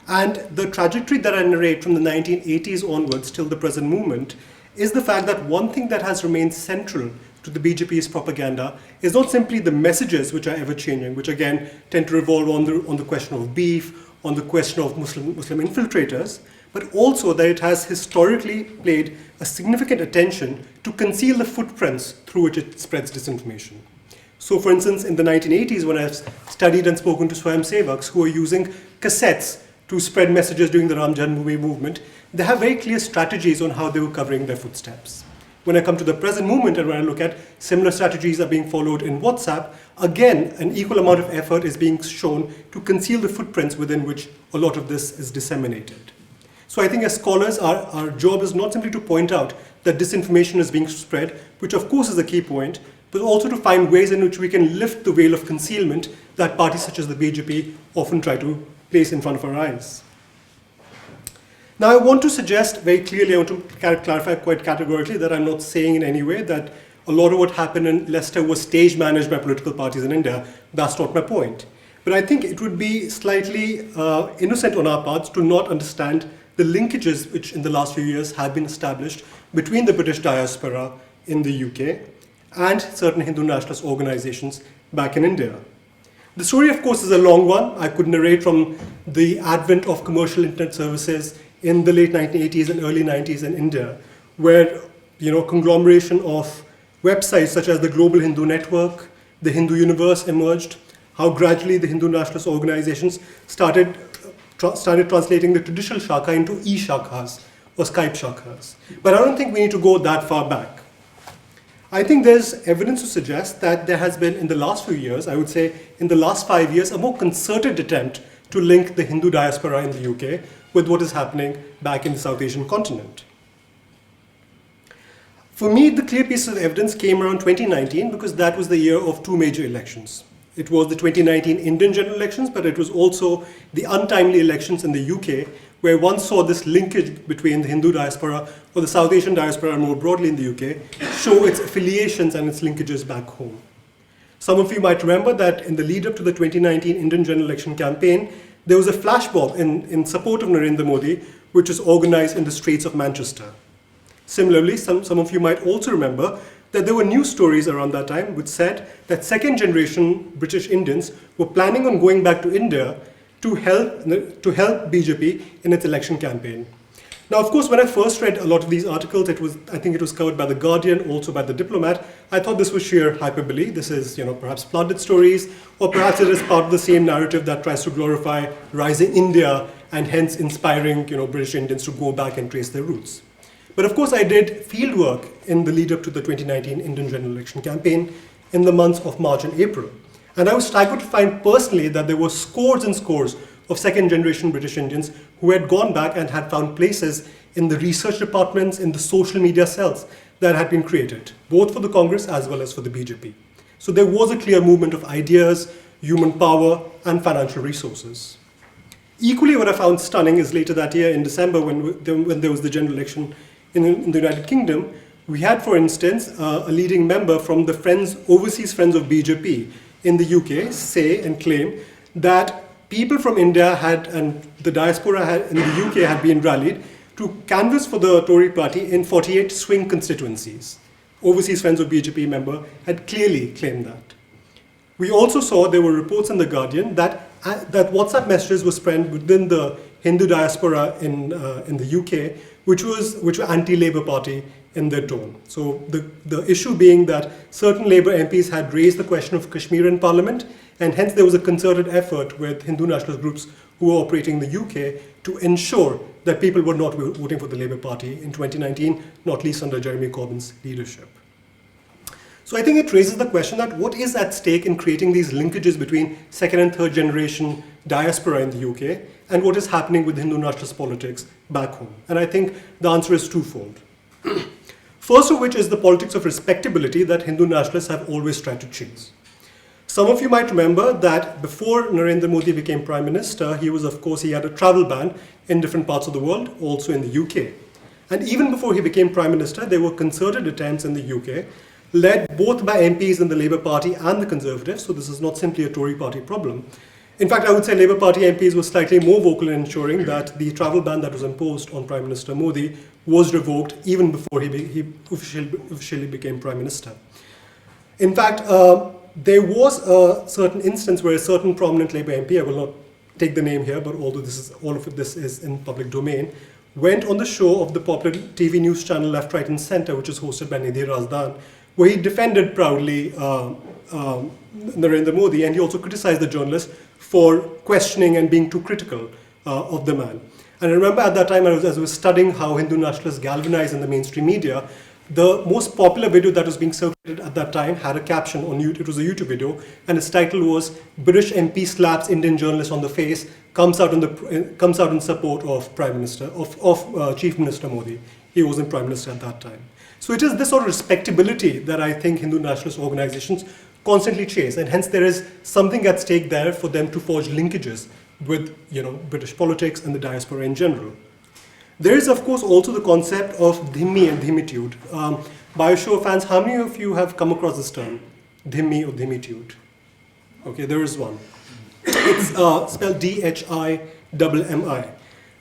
And the trajectory that I narrate from the 1980s onwards till the present movement is the fact that one thing that has remained central to the BJP's propaganda is not simply the messages which are ever changing, which again tend to revolve on the question of beef, on the question of Muslim infiltrators, but also that it has historically paid a significant attention to conceal the footprints through which it spreads disinformation. So for instance, in the 1980s, when I've studied and spoken to Swayamsevaks who were using cassettes to spread messages during the Ram Janmabhoomi movement, they have very clear strategies on how they were covering their footsteps. When I come to the present movement and when I look at similar strategies are being followed in WhatsApp, again, an equal amount of effort is being shown to conceal the footprints within which a lot of this is disseminated. So I think as scholars, our job is not simply to point out that disinformation is being spread, which of course is a key point, but also to find ways in which we can lift the veil of concealment that parties such as the BJP often try to place in front of our eyes. Now, I want to suggest very clearly, I want to clarify quite categorically that I'm not saying in any way that a lot of what happened in Leicester was stage managed by political parties in India. That's not my point. But I think it would be slightly innocent on our parts to not understand the linkages which in the last few years have been established between the British diaspora in the UK and certain Hindu nationalist organizations back in India. The story, of course, is a long one. I could narrate from the advent of commercial internet services in the late 1980s and early 90s in India, where conglomeration of websites such as the Global Hindu Network, the Hindu Universe emerged, how gradually the Hindu nationalist organizations started translating the traditional shaka into e-shakas or Skype shakas. But I don't think we need to go that far back. I think there's evidence to suggest that there has been in the last few years, I would say in the last 5 years, a more concerted attempt to link the Hindu diaspora in the UK with what is happening back in the South Asian continent. For me, the clear piece of evidence came around 2019 because that was the year of two major elections. It was the 2019 Indian general elections, but it was also the untimely elections in the UK, where one saw this linkage between the Hindu diaspora or the South Asian diaspora more broadly in the UK show its affiliations and its linkages back home. Some of you might remember that in the lead up to the 2019 Indian general election campaign, there was a flash mob in support of Narendra Modi, which was organized in the streets of Manchester. Similarly, some of you might also remember that there were news stories around that time which said that second generation British Indians were planning on going back to India to help BJP in its election campaign. Now, of course, when I first read a lot of these articles, I think it was covered by The Guardian, also by The Diplomat, I thought this was sheer hyperbole. This is, perhaps flooded stories, or perhaps it is part of the same narrative that tries to glorify rising India and hence inspiring, British Indians to go back and trace their roots. But of course, I did field work in the lead up to the 2019 Indian general election campaign in the months of March and April. And I was staggered to find personally that there were scores and scores of second generation British Indians who had gone back and had found places in the research departments, in the social media cells that had been created, both for the Congress as well as for the BJP. So there was a clear movement of ideas, human power, and financial resources. Equally, what I found stunning is later that year in December when there was the general election in the United Kingdom, we had, for instance, a leading member from the Overseas Friends of BJP in the UK say and claim that people from India and the diaspora in the UK had been rallied to canvass for the Tory party in 48 swing constituencies. Overseas Friends of BJP member had clearly claimed that. We also saw there were reports in The Guardian that WhatsApp messages were spread within the Hindu diaspora in the UK, which were anti-Labour Party in their tone. So the issue being that certain Labour MPs had raised the question of Kashmir in Parliament, and hence there was a concerted effort with Hindu nationalist groups who were operating in the UK to ensure that people were not voting for the Labour Party in 2019, not least under Jeremy Corbyn's leadership. So I think it raises the question that what is at stake in creating these linkages between second and third generation diaspora in the UK and what is happening with Hindu nationalist politics back home? And I think the answer is twofold. First of which is the politics of respectability that Hindu nationalists have always tried to chase. Some of you might remember that before Narendra Modi became Prime Minister, he had a travel ban in different parts of the world, also in the UK. And even before he became Prime Minister, there were concerted attempts in the UK, led both by MPs in the Labour Party and the Conservatives, so this is not simply a Tory party problem. In fact, I would say Labour Party MPs were slightly more vocal in ensuring that the travel ban that was imposed on Prime Minister Modi was revoked even before he officially became Prime Minister. In fact, there was a certain instance where a certain prominent Labour MP, I will not take the name here, but although all of this is in public domain, went on the show of the popular TV news channel Left, Right and Centre, which is hosted by Nidhi Razdan, where he defended proudly Narendra Modi, and he also criticized the journalist for questioning and being too critical of the man. And I remember at that time, as I was studying how Hindu nationalists galvanize in the mainstream media, the most popular video that was being circulated at that time had a caption on YouTube. It was a YouTube video, and its title was "British MP slaps Indian journalist on the face, comes out in support of Prime Minister of Chief Minister Modi." He wasn't Prime Minister at that time. So it is this sort of respectability that I think Hindu nationalist organizations constantly chase, and hence there is something at stake there for them to forge linkages with British politics and the diaspora in general. There is, of course, also the concept of dhimmi and dhimmitude. By a show of hands, how many of you have come across this term, dhimmi or dhimmitude? Okay, there is one. It's spelled D-H-I-M-M-I.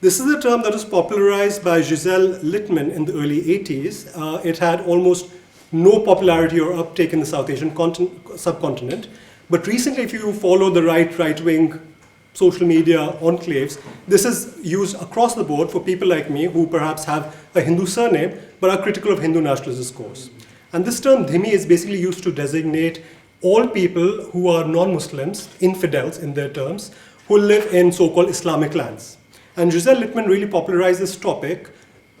This is a term that was popularized by Giselle Littman in the early 80s. It had almost no popularity or uptake in the South Asian subcontinent. But recently, if you follow the right-wing social media enclaves, this is used across the board for people like me who perhaps have a Hindu surname but are critical of Hindu nationalist discourse. And this term dhimmi is basically used to designate all people who are non-Muslims, infidels in their terms, who live in so-called Islamic lands. And Giselle Littman really popularized this topic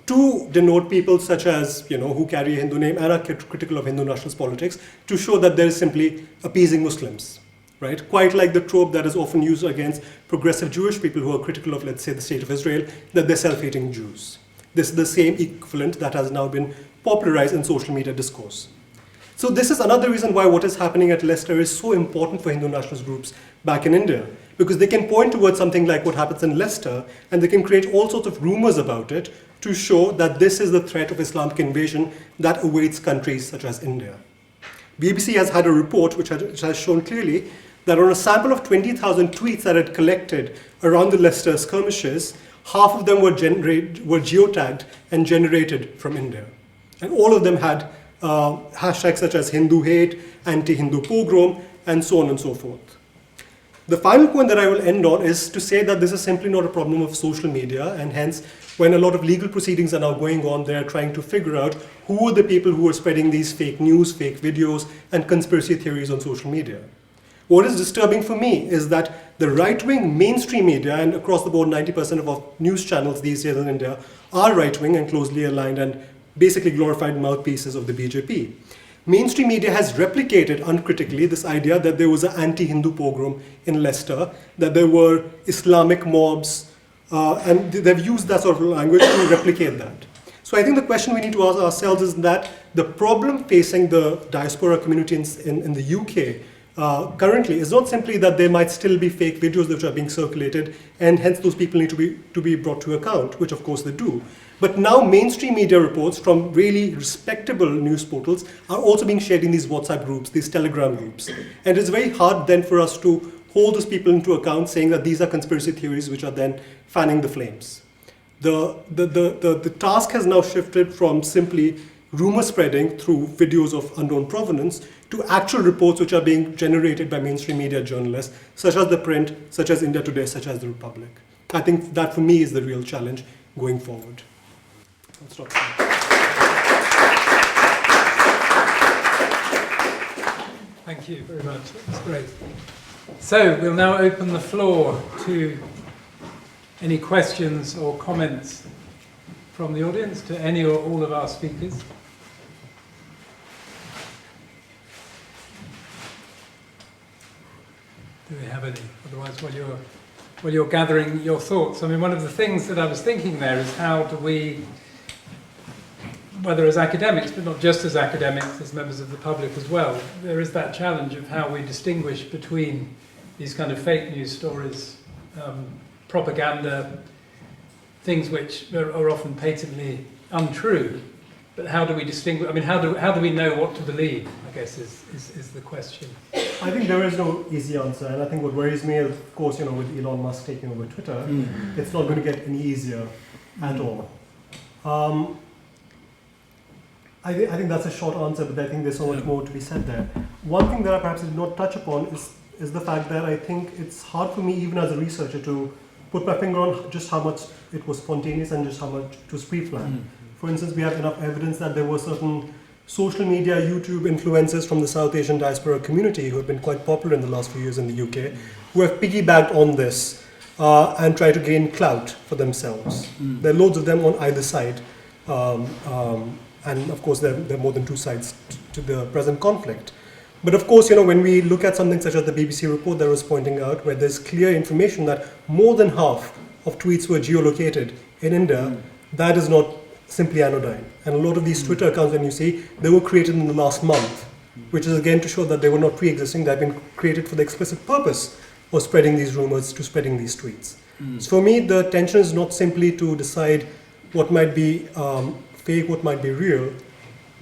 to denote people such as, who carry a Hindu name and are critical of Hindu nationalist politics, to show that there is simply appeasing Muslims. Right? Quite like the trope that is often used against progressive Jewish people who are critical of, let's say, the state of Israel, that they're self-hating Jews. This is the same equivalent that has now been popularized in social media discourse. So this is another reason why what is happening at Leicester is so important for Hindu nationalist groups back in India, because they can point towards something like what happens in Leicester, and they can create all sorts of rumors about it to show that this is the threat of Islamic invasion that awaits countries such as India. BBC has had a report which has shown clearly that on a sample of 20,000 tweets that it collected around the Leicester skirmishes, half of them were geotagged and generated from India. And all of them had hashtags such as Hindu hate, anti-Hindu pogrom, and so on and so forth. The final point that I will end on is to say that this is simply not a problem of social media, and hence when a lot of legal proceedings are now going on, they are trying to figure out who are the people who are spreading these fake news, fake videos, and conspiracy theories on social media. What is disturbing for me is that the right-wing mainstream media, and across the board 90% of our news channels these days in India, are right-wing and closely aligned and basically glorified mouthpieces of the BJP. Mainstream media has replicated uncritically this idea that there was an anti-Hindu pogrom in Leicester, that there were Islamic mobs, and they've used that sort of language to replicate that. So I think the question we need to ask ourselves is that the problem facing the diaspora community in the UK currently is not simply that there might still be fake videos which are being circulated, and hence those people need to be brought to account, which of course they do. But now mainstream media reports from really respectable news portals are also being shared in these WhatsApp groups, these Telegram groups. And it's very hard then for us to hold those people into account, saying that these are conspiracy theories which are then fanning the flames. The task has now shifted from simply rumor spreading through videos of unknown provenance to actual reports which are being generated by mainstream media journalists, such as The Print, such as India Today, such as The Republic. I think that for me is the real challenge going forward. I'll stop there.
Thank you very much. That's great. So we'll now open the floor to any questions or comments from the audience to any or all of our speakers. Do we have any? Otherwise, while you're gathering your thoughts, I mean, one of the things that I was thinking there is how do we, whether as academics, but not just as academics, as members of the public as well, there is that challenge of how we distinguish between these kind of fake news stories, propaganda, things which are often patently untrue, but how do we distinguish, I mean, how do we know what to believe, I guess is the question.
I think there is no easy answer, and I think what worries me, of course, with Elon Musk taking over Twitter, it's not going to get any easier at all. I think that's a short answer, but I think there's so much more to be said there. One thing that I perhaps did not touch upon is the fact that I think it's hard for me, even as a researcher, to put my finger on just how much it was spontaneous and just how much it was pre-planned. For instance, we have enough evidence that there were certain social media, YouTube influencers from the South Asian diaspora community who have been quite popular in the last few years in the UK, who have piggybacked on this and try to gain clout for themselves. There are loads of them on either side. And of course, there are more than two sides to the present conflict. But of course, when we look at something such as the BBC report that was pointing out, where there's clear information that more than half of tweets were geolocated in India, that is not simply anodyne. And a lot of these Twitter accounts, when you see, they were created in the last month, which is again to show that they were not pre-existing, they've been created for the explicit purpose of spreading these rumors, to spreading these tweets. So for me, the tension is not simply to decide what might be fake, what might be real,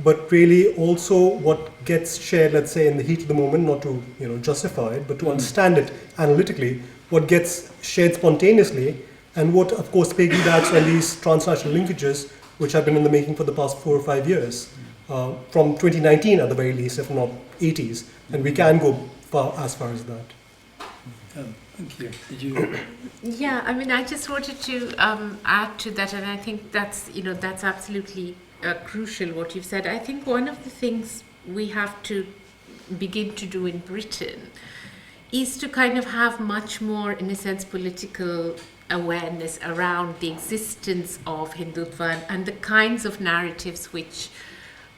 but really also what gets shared, let's say, in the heat of the moment, not to justify it, but to understand it analytically, what gets shared spontaneously, and what, of course, piggybacks on these transnational linkages, which have been in the making for the past 4 or 5 years, from 2019 at the very least, if not 80s, and we can go as far as that.
Thank you. Did you?
Yeah, I mean, I just wanted to add to that, and I think that's absolutely crucial what you've said. I think one of the things we have to begin to do in Britain is to kind of have much more, in a sense, political awareness around the existence of Hindutva and the kinds of narratives which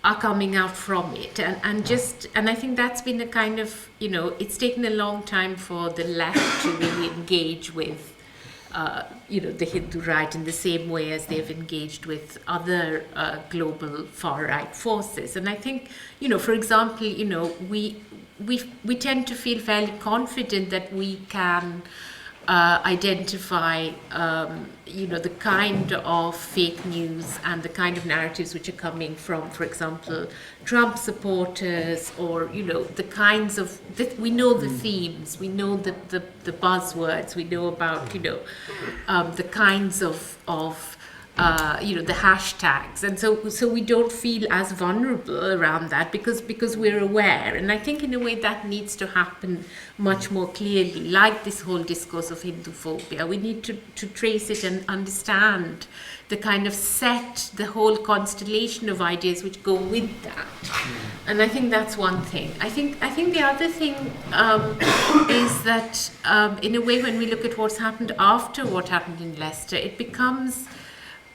are coming out from it, and I think that's been a kind of, it's taken a long time for the left to really engage with the Hindu right in the same way as they've engaged with other global far right forces. And I think, for example, we tend to feel fairly confident that we can identify the kind of fake news and the kind of narratives which are coming from, for example, Trump supporters, or the kinds of we know the themes, we know the buzzwords, we know about the kinds of the hashtags, and so we don't feel as vulnerable around that because we're aware. And I think in a way that needs to happen much more clearly, like this whole discourse of Hinduphobia. We need to trace it and understand the kind of the whole constellation of ideas which go with that. And I think that's one thing. I think the other thing is that in a way, when we look at what's happened after what happened in Leicester, it becomes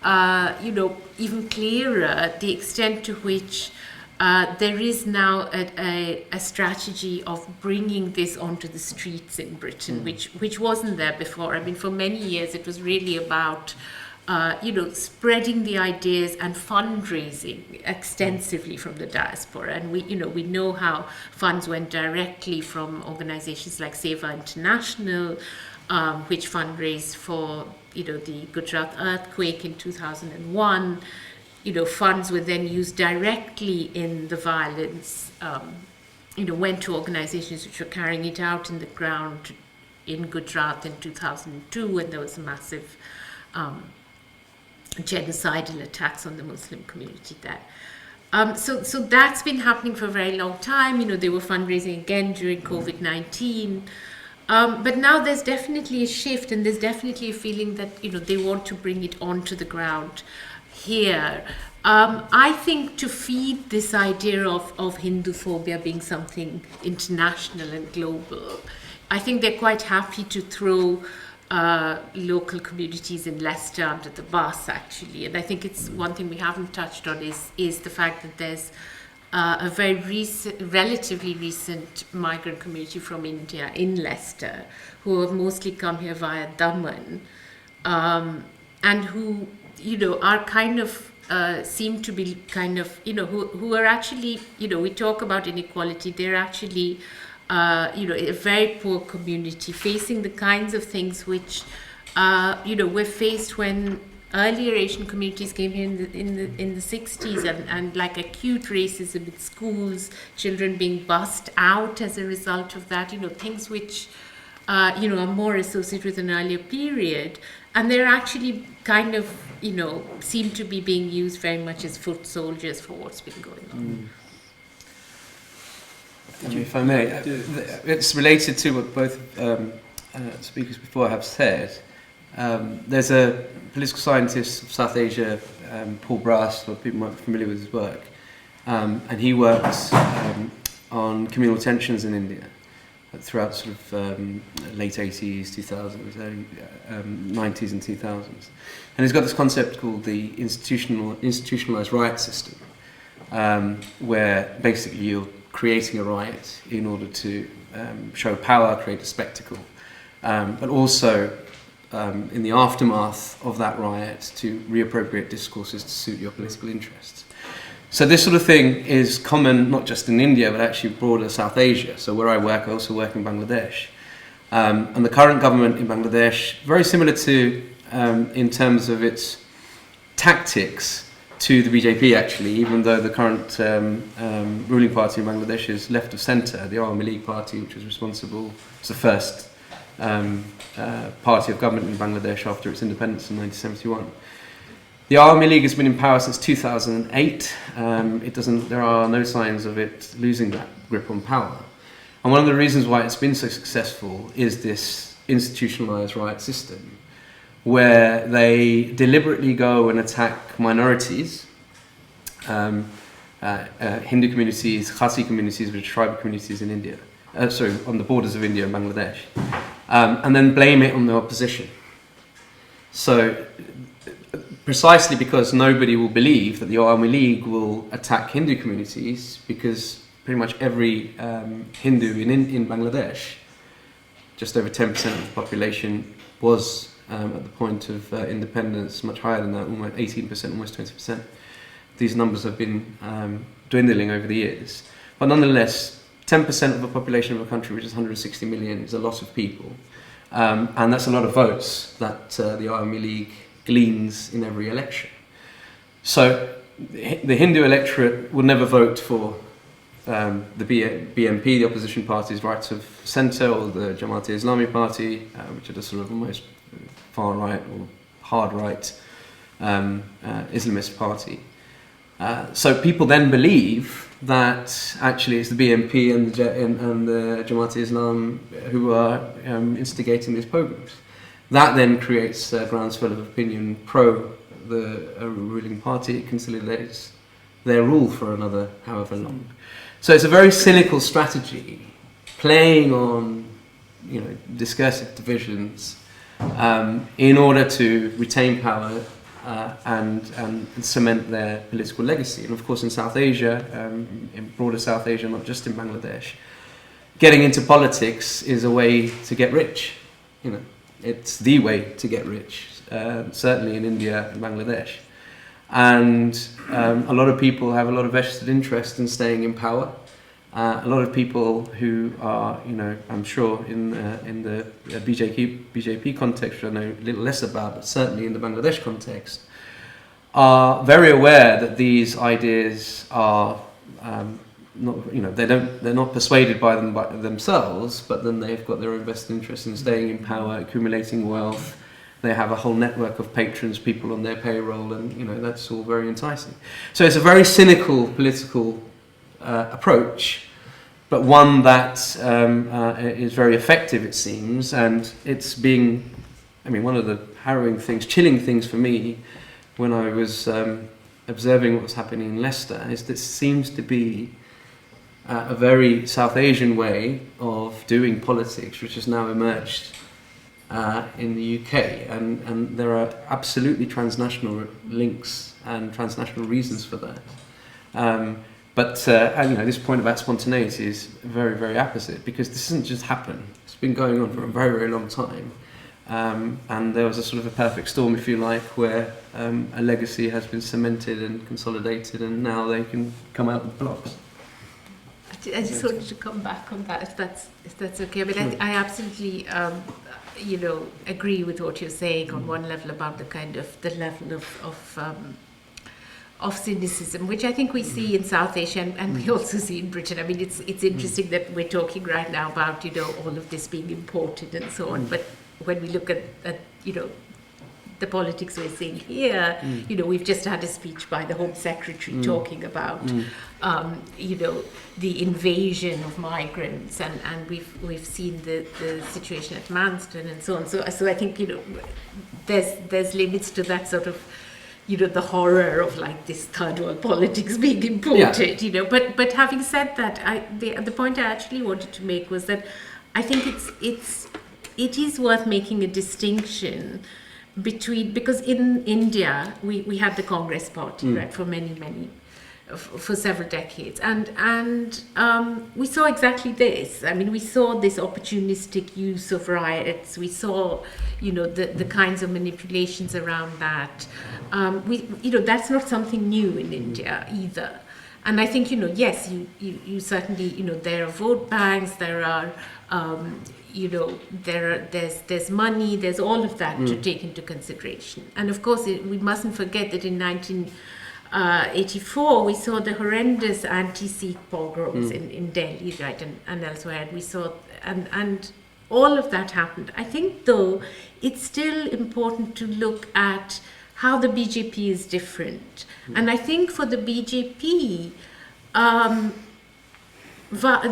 even clearer the extent to which there is now a strategy of bringing this onto the streets in Britain, which wasn't there before. I mean, for many years it was really about spreading the ideas and fundraising extensively from the diaspora. And we know how funds went directly from organizations like Seva International, which fundraised for the Gujarat earthquake in 2001. Funds were then used directly in the violence, went to organizations which were carrying it out in the ground in Gujarat in 2002, when there was a massive genocidal attacks on the Muslim community there. So that's been happening for a very long time. They were fundraising again during COVID-19. But now there's definitely a shift, and there's definitely a feeling that they want to bring it onto the ground here. I think to feed this idea of Hinduphobia being something international and global, I think they're quite happy to throw local communities in Leicester under the bus, actually. And I think it's one thing we haven't touched on is the fact that there's a very relatively recent migrant community from India in Leicester who have mostly come here via Daman, and who, are kind of seem to be kind of, who are actually, we talk about inequality, they're actually, a very poor community facing the kinds of things which, were faced when earlier Asian communities came here in the 60s, and like acute racism in schools, children being bussed out as a result of that, things which, are more associated with an earlier period. And they're actually kind of, seem to be being used very much as foot soldiers for what's been going on.
If I may, it's related to what both speakers before have said. There's a political scientist of South Asia, Paul Brass, a lot of people might be familiar with his work, and he works on communal tensions in India throughout sort of late 80s, 2000s, early 90s and 2000s. And he's got this concept called the institutionalized riot system, where basically you're creating a riot in order to show power, create a spectacle, but also in the aftermath of that riot to reappropriate discourses to suit your political interests. So this sort of thing is common not just in India, but actually broader South Asia. So where I work, I also work in Bangladesh. And the current government in Bangladesh, very similar to, in terms of its tactics, to the BJP actually, even though the current ruling party in Bangladesh is left of centre, the Awami League party, which was responsible, was the first party of government in Bangladesh after its independence in 1971. The Awami League has been in power since 2008. There are no signs of it losing that grip on power. And one of the reasons why it's been so successful is this institutionalized riot system, where they deliberately go and attack minorities, Hindu communities, Khasi communities, which are tribal communities in India, on the borders of India and Bangladesh, and then blame it on the opposition. So, precisely because nobody will believe that the Awami League will attack Hindu communities, because pretty much every Hindu in Bangladesh, just over 10% of the population, was at the point of independence much higher than that, almost 18%, almost 20%. These numbers have been dwindling over the years. But nonetheless, 10% of the population of a country, which is 160 million, is a lot of people. And that's a lot of votes that the Awami League gleans in every election. So the Hindu electorate will never vote for the BNP, the opposition party's right of centre, or the Jamaat-e-Islami party, which are the sort of almost far right or hard right Islamist party. So people then believe that actually it's the BNP and the Jamaat-e-Islam who are instigating these pogroms. That then creates a groundswell of opinion pro the ruling party. It consolidates their rule for another however long. So it's a very cynical strategy, playing on discursive divisions in order to retain power and cement their political legacy. And of course in South Asia, in broader South Asia, not just in Bangladesh, getting into politics is a way to get rich. It's the way to get rich, certainly in India and Bangladesh. And a lot of people have a lot of vested interest in staying in power. A lot of people who are, I'm sure in the BJP context, which I know a little less about, but certainly in the Bangladesh context, are very aware that these ideas are not, they're not persuaded by them by themselves, but then they've got their own vested interest in staying in power, accumulating wealth. They have a whole network of patrons, people on their payroll, and that's all very enticing. So it's a very cynical political approach, but one that is very effective, it seems, and it's being, one of the harrowing things, chilling things for me, when I was observing what was happening in Leicester is this seems to be a very South Asian way of doing politics, which has now emerged in the UK, and there are absolutely transnational links and transnational reasons for that. But this point about spontaneity is very, very apposite, because this doesn't just happen. It's been going on for a very, very long time. And there was a sort of a perfect storm, if you like, where a legacy has been cemented and consolidated, and now they can come out with blocks.
I just wanted to come back on that, if that's okay. I mean, I absolutely, agree with what you're saying on one level about the level of cynicism, which I think we see in South Asia and we also see in Britain. I mean, it's interesting that we're talking right now about all of this being imported and so on, but when we look at the politics we're seeing here, we've just had a speech by the Home Secretary talking about, the invasion of migrants, and we've seen the situation at Manston and so on. So I think there's limits to that sort of the horror of like this third world politics being imported. But having said that, the point I actually wanted to make was that I think it is worth making a distinction between, because in India we had the Congress Party, right, for several decades, and we saw exactly this. I mean, we saw this opportunistic use of riots. We saw the kinds of manipulations around that. That's not something new in India either. And I think yes, you certainly there are vote banks, there are there's money, there's all of that to take into consideration. And of course, we mustn't forget that in 1984 we saw the horrendous anti-Sikh pogroms in Delhi, right, and elsewhere. We saw and all of that happened. I think, though, it's still important to look at how the BJP is different. And I think for the BJP,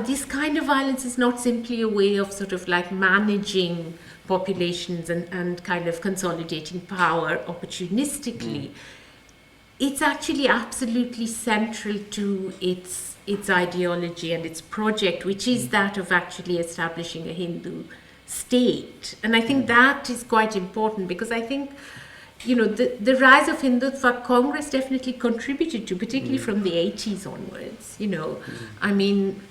this kind of violence is not simply a way of sort of like managing populations and kind of consolidating power opportunistically. It's actually absolutely central to its ideology and its project, which is that of actually establishing a Hindu state. And I think that is quite important, because I think the rise of Hindutva, Congress definitely contributed to, particularly from the 80s onwards. I mean,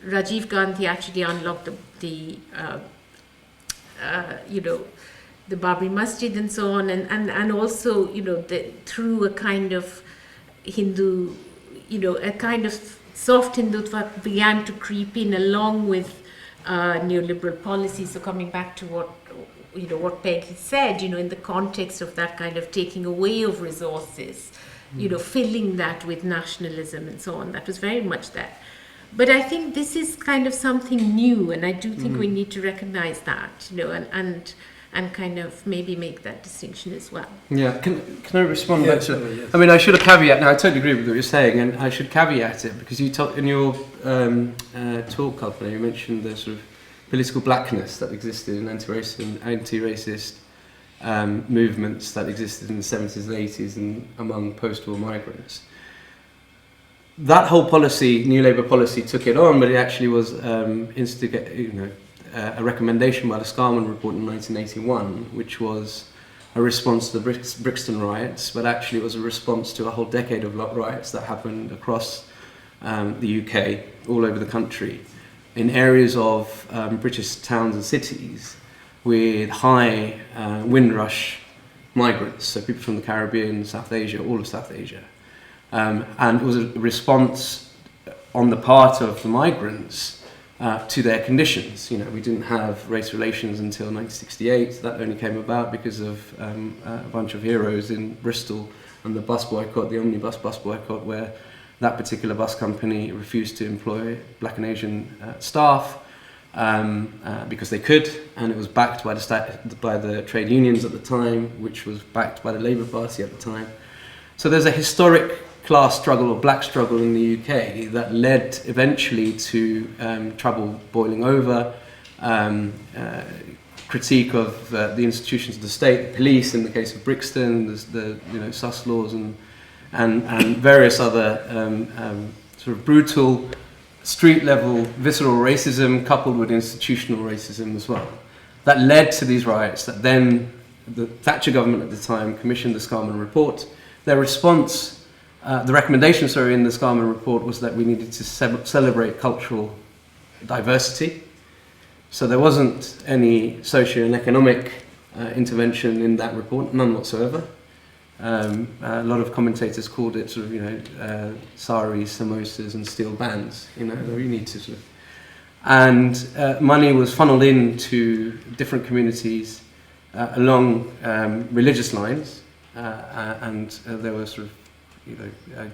Rajiv Gandhi actually unlocked the Babri Masjid and so on, and also, through a kind of Hindu, a kind of soft Hindutva began to creep in along with neoliberal policies. So coming back to what Peggy said, in the context of that kind of taking away of resources, filling that with nationalism and so on, that was very much that. But I think this is kind of something new, and I do think we need to recognize that, and kind of maybe make that distinction as well.
Yeah, can I respond back to that? Yes. I mean, I should have caveat. Now, I totally agree with what you're saying, and I should caveat it, because you talk in your talk, Kalpana, you mentioned the sort of political blackness that existed in anti-racist movements that existed in the 70s and 80s and among post-war migrants. That whole policy, New Labour policy, took it on, but it actually was a recommendation by the Scarman report in 1981, which was a response to the Brixton riots, but actually it was a response to a whole decade of riots that happened across the UK, all over the country, in areas of British towns and cities with high Windrush migrants, so people from the Caribbean, South Asia, all of South Asia. And it was a response on the part of the migrants to their conditions. We didn't have race relations until 1968. That only came about because of a bunch of heroes in Bristol and the bus boycott, the omnibus bus boycott, where that particular bus company refused to employ black and Asian staff because they could, and it was backed by the trade unions at the time, which was backed by the Labour Party at the time. So there's a historic class struggle or black struggle in the UK that led eventually to trouble boiling over, critique of the institutions of the state, the police in the case of Brixton, the sus laws and various other sort of brutal street level visceral racism coupled with institutional racism as well. That led to these riots that then the Thatcher government at the time commissioned the Scarman report. Their response, the recommendation in the Scarman report was that we needed to celebrate cultural diversity. So there wasn't any socio and economic intervention in that report, none whatsoever. A lot of commentators called it sort of, saris, samosas and steel bands, we need to sort of... And money was funneled into different communities along religious lines, and there were sort of,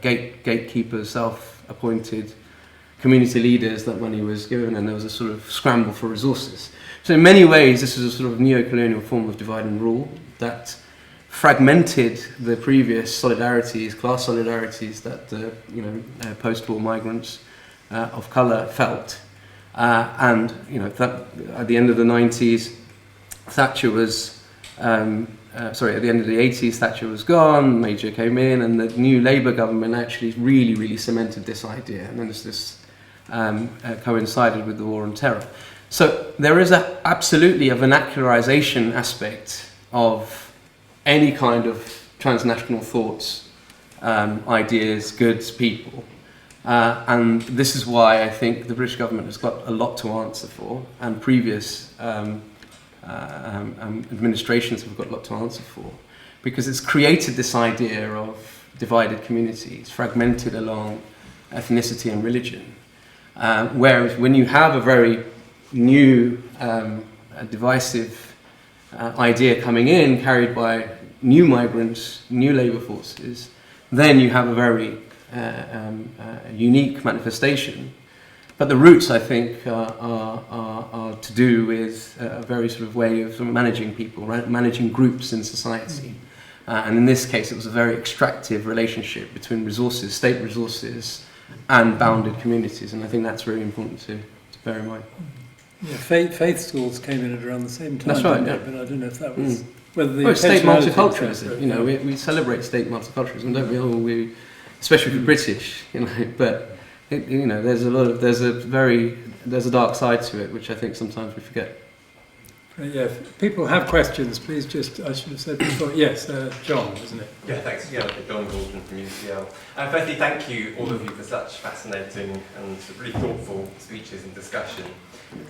gatekeepers, self-appointed community leaders that money was given, and there was a sort of scramble for resources. So in many ways, this is a sort of neo-colonial form of divide and rule that fragmented the previous solidarities, class solidarities that the post-war migrants of colour felt. And at the end of the 90s, Thatcher was, at the end of the 80s, Thatcher was gone, Major came in, and the new Labour government actually really, really cemented this idea. And then this coincided with the war on terror. So there is absolutely a vernacularization aspect of any kind of transnational thoughts, ideas, goods, people. And this is why I think the British government has got a lot to answer for, and previous administrations have got a lot to answer for, because it's created this idea of divided communities, fragmented along ethnicity and religion. Whereas when you have a very new, divisive idea coming in, carried by new migrants, new labour forces, then you have a very unique manifestation. But the roots, I think, are to do with a very sort of way of managing people, right? Managing groups in society. And in this case, it was a very extractive relationship between resources, state resources, and bounded communities. And I think that's very important to bear in mind.
Yeah, faith schools came in at around the same time.
That's right, yeah.
But I don't know if that was... Whether the
state
intentionality
multiculturalism, we celebrate state multiculturalism, don't we? Especially for British, but there's a dark side to it, which I think sometimes we forget.
Yeah, if people have questions, please I should have said before, yes, John, isn't it?
Yeah, thanks. Yeah, John Gordon from UCL. Firstly, thank you, all of you, for such fascinating and really thoughtful speeches and discussion.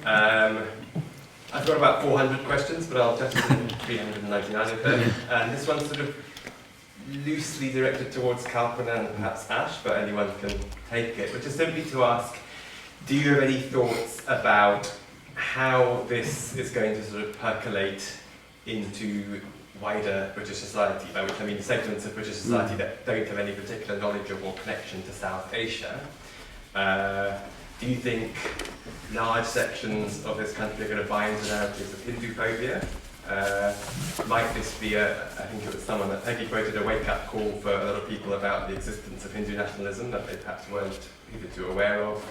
I've got about 400 questions, but I'll just do 399 of them. And this one's sort of loosely directed towards Kalpana and perhaps Ash, but anyone can take it, which is simply to ask, do you have any thoughts about how this is going to sort of percolate into wider British society, by which I mean segments of British society that don't have any particular knowledge of or connection to South Asia? Do you think large sections of this country are going to buy into narratives of Hindu phobia? Might this be I think it was someone that Peggy quoted, a wake-up call for a lot of people about the existence of Hindu nationalism that they perhaps weren't hitherto aware of?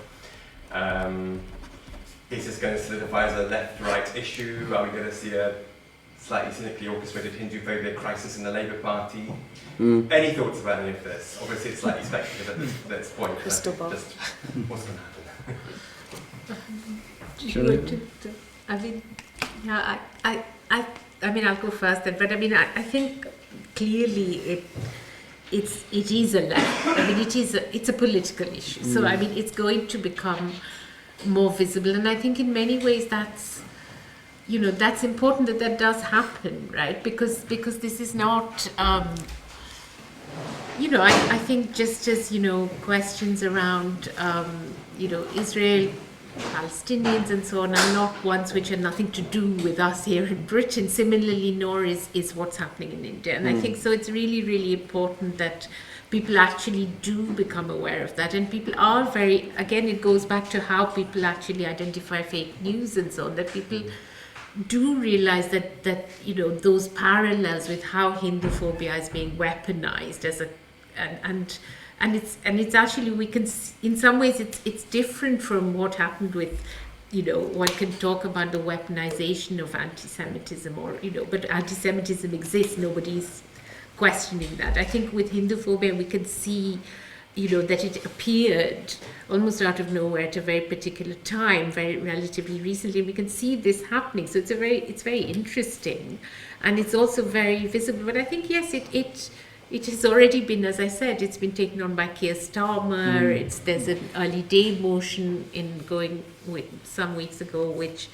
Is this going to solidify as a left-right issue? Are we going to see a slightly cynically orchestrated Hindu phobia crisis in the Labour Party? Any thoughts about any of this? Obviously it's slightly speculative at this point.
Crystal ball.
Just what's going to happen?
I mean, I'll go first then, but I mean, I think clearly it is a left. I mean, it's a political issue. So I mean, it's going to become more visible, and I think in many ways that's important that does happen, right? Because this is not. I think just as questions around Israel, Palestinians and so on are not ones which have nothing to do with us here in Britain. Similarly, nor is what's happening in India. And I think so it's really, really important that people actually do become aware of that. And people are again, it goes back to how people actually identify fake news and so on, that people do realize that those parallels with how Hindu phobia is being weaponized as and it's actually, we can, in some ways it's different from what happened with one can talk about the weaponization of anti-Semitism, or but anti-Semitism exists. Nobody's questioning that. I think with Hinduphobia we can see, that it appeared almost out of nowhere at a very particular time, very relatively recently. We can see this happening. So it's very interesting, and it's also very visible. But I think yes, it has already been, as I said, it's been taken on by Keir Starmer. There's an early day motion going with some weeks ago, which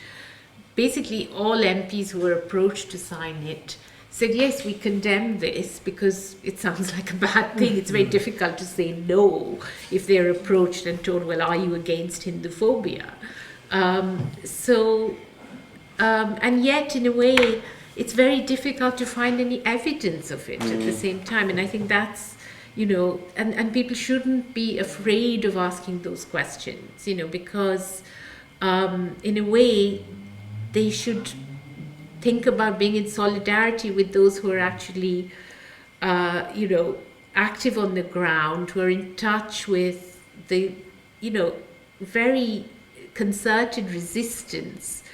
basically all MPs who were approached to sign it said, yes, we condemn this, because it sounds like a bad thing. It's very difficult to say no if they're approached and told, well, are you against Hinduphobia? And yet, in a way, it's very difficult to find any evidence of it at the same time. And I think that's, and people shouldn't be afraid of asking those questions, because in a way, they should think about being in solidarity with those who are actually, active on the ground, who are in touch with the, very concerted resistance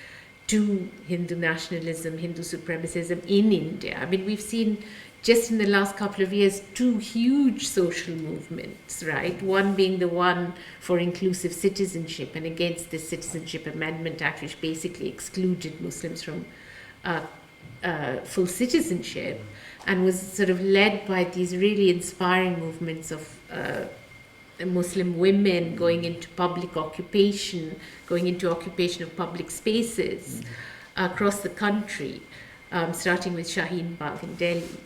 to Hindu nationalism, Hindu supremacism in India. I mean, we've seen just in the last couple of years 2 huge social movements, right? One being the one for inclusive citizenship and against the Citizenship Amendment Act, which basically excluded Muslims from full citizenship, and was sort of led by these really inspiring movements of Muslim women going into public occupation, going into occupation of public spaces across the country, starting with Shaheen Bagh in Delhi.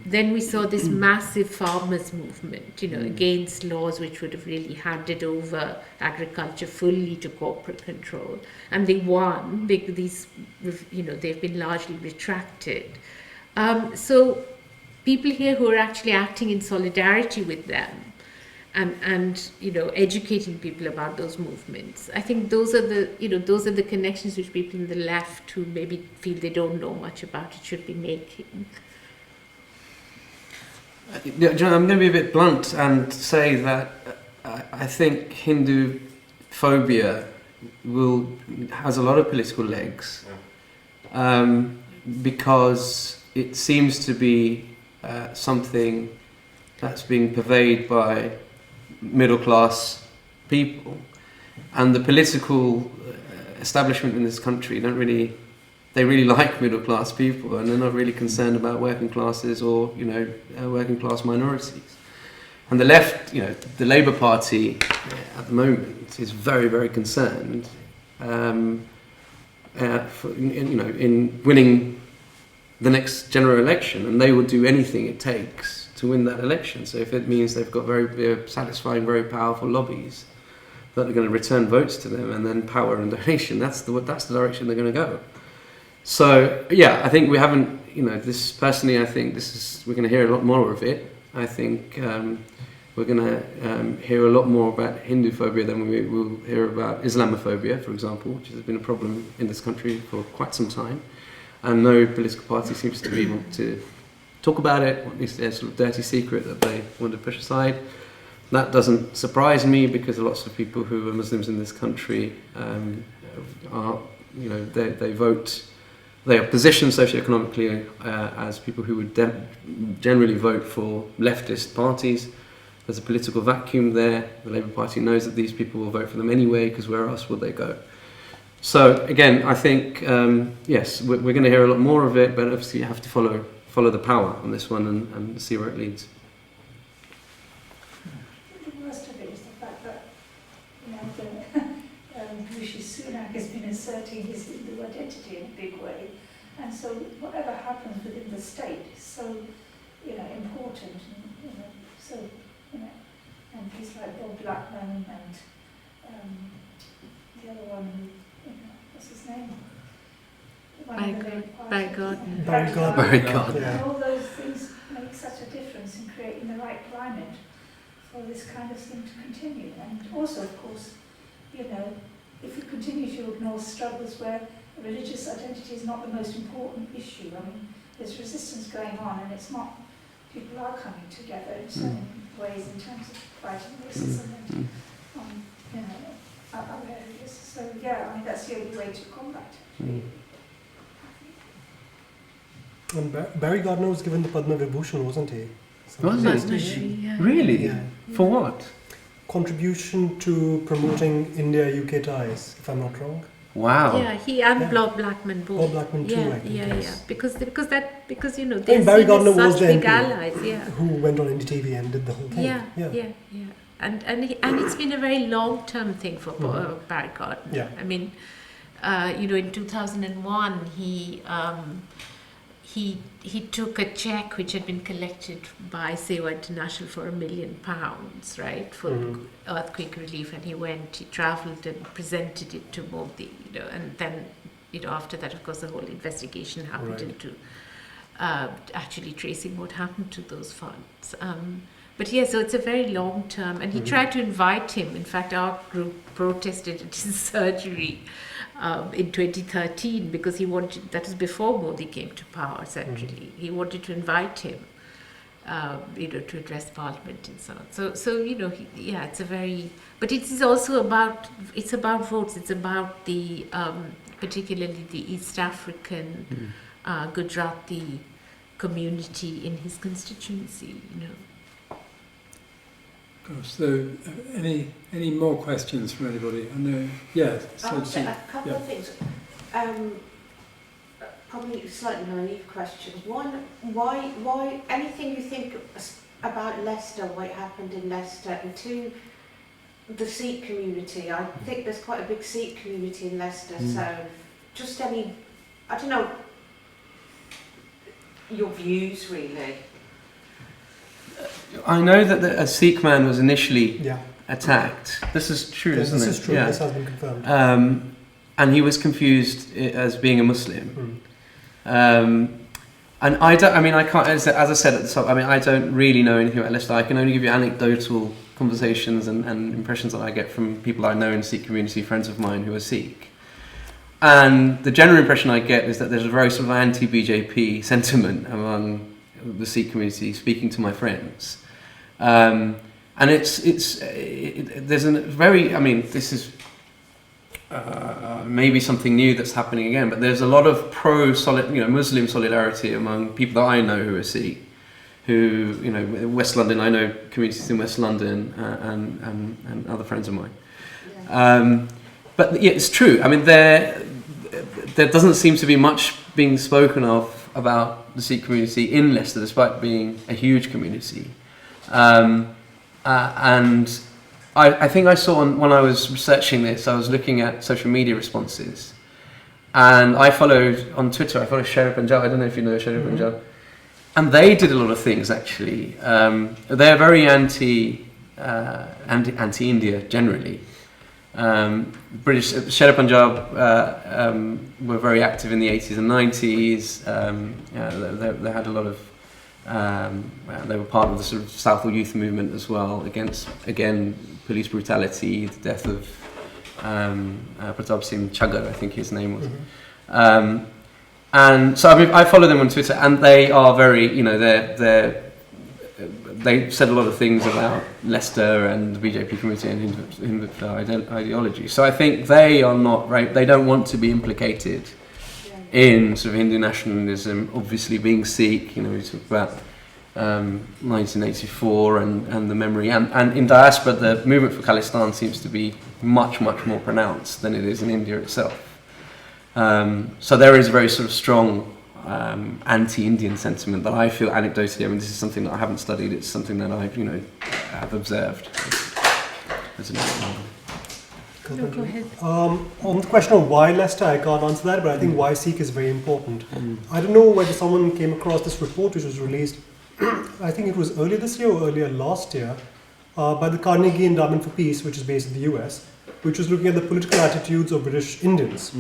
Then we saw this massive farmers' movement, against laws which would have really handed over agriculture fully to corporate control. And they won. They've been largely retracted. So people here who are actually acting in solidarity with them and educating people about those movements. I think those are the connections which people in the left who maybe feel they don't know much about it should be making.
I'm going to be a bit blunt and say that I think Hindu phobia has a lot of political legs, because it seems to be something that's being purveyed by middle class people, and the political establishment in this country they really like middle class people, and they're not really concerned about working classes or working class minorities. And the left, the Labour Party at the moment is very, very concerned in winning the next general election, and they will do anything it takes to win that election. So if it means they've got very satisfying, very powerful lobbies that are going to return votes to them, and then power and donation, that's the direction they're going to go. So yeah, I think we haven't, this personally, I think we're going to hear a lot more of it. I think we're going to hear a lot more about Hindu phobia than we will hear about Islamophobia, for example, which has been a problem in this country for quite some time. And no political party seems to be able to talk about it, or at least there's a sort of dirty secret that they want to push aside. That doesn't surprise me, because lots of people who are Muslims in this country are, they vote. They are positioned socioeconomically as people who would generally vote for leftist parties. There's a political vacuum there. The Labour Party knows that these people will vote for them anyway, because where else would they go? So again, I think yes, we're going to hear a lot more of it, but obviously you have to follow the power on this one and see where it leads.
The worst of it is the fact that Rishi Sunak has been asserting his Hindu identity in a big way, and so whatever happens within the state is so important, and he's like Bob Blackman and the other one who what's his name?
Barry Gardner.
And all those things make such a difference in creating the right climate for this kind of thing to continue. And also, of course, if we continue to ignore struggles where religious identity is not the most important issue, I mean, there's resistance going on, and it's not, people are coming together in certain ways in terms of fighting racism and other areas. So yeah, I mean that's the only way to combat it.
Mm.
And Barry Gardner was given the Padma Vibhushan, wasn't he?
Was
Padma
he?
Shri, yeah.
Really?
Yeah.
For what?
Contribution to promoting India-UK ties, if I'm not wrong.
Wow.
Yeah, he and Bob Blackman both.
Bob Blackman too,
yeah,
I think.
yeah,
yes.
yeah. Because you know
I mean,
they're
Barry
seen as
Gardner was
such
the
big
MP
allies. Yeah.
who went on NDTV and did the whole thing.
Yeah, and it's been a very long term thing for Barry Gardner.
Yeah.
I mean, in 2001 he took a check which had been collected by Seva International for £1 million, right, for earthquake relief, and he travelled and presented it to Modi, and then after that, of course, the whole investigation happened into actually tracing what happened to those funds. But yeah, so it's a very long term, and he tried to invite him. In fact, our group protested at his surgery in 2013 because he wanted, that was before Modi came to power centrally, he wanted to invite him, to address Parliament and so on. So it's a very, but it is also about votes. It's about the particularly the East African Gujarati community in his constituency.
Gosh, so any more questions from anybody? I know, yeah.
I'll say a couple of things. Probably slightly naive questions. One, why anything you think about Leicester, what happened in Leicester, and two, the Sikh community. I think there's quite a big Sikh community in Leicester, so just any, I don't know, your views really.
I know that a Sikh man was initially
Yeah.
attacked. This is true,
Yes,
isn't it?
this is true.
Yeah.
This has been confirmed.
And he was confused as being a Muslim. And I don't. I mean, I can't. As I said at the top, I mean, I don't really know anything about Leicester. I can only give you anecdotal conversations and impressions that I get from people I know in the Sikh community, friends of mine who are Sikh. And the general impression I get is that there's a very sort of anti-BJP sentiment among the Sikh community, speaking to my friends. And there's a very, I mean, this is maybe something new that's happening again, but there's a lot of Muslim solidarity among people that I know who are Sikh, who, West London, I know communities in West London and other friends of mine. Yeah. But yeah, it's true. I mean, there doesn't seem to be much being spoken of about the Sikh community in Leicester, despite being a huge community. And I think I saw when I was researching this, I was looking at social media responses, and I followed on Twitter. I followed Sherry Punjab. I don't know if you know Sherry Punjab, and they did a lot of things actually. They're very anti-India generally. British Sherry Punjab were very active in the 80s and 90s. They had a lot of. They were part of the sort of Southall youth movement as well against, again, police brutality, the death of Pratap Singh Chaggar, I think his name was. And so I mean, I follow them on Twitter, and they are very, they said a lot of things about Leicester and the BJP community and Hindu ideology. So I think they are not right. They don't want to be implicated in sort of Hindu nationalism. Obviously, being Sikh, we talk about 1984 and the memory, and in diaspora, the movement for Khalistan seems to be much more pronounced than it is in India itself. So there is a very sort of strong anti-Indian sentiment that I feel anecdotally. I mean, this is something that I haven't studied. It's something that I've have observed.
No, go ahead.
On the question of why Leicester, I can't answer that, but I think why Sikh is very important. I don't know whether someone came across this report which was released, I think it was earlier this year or earlier last year, by the Carnegie Endowment for Peace, which is based in the US, which was looking at the political attitudes of British Indians.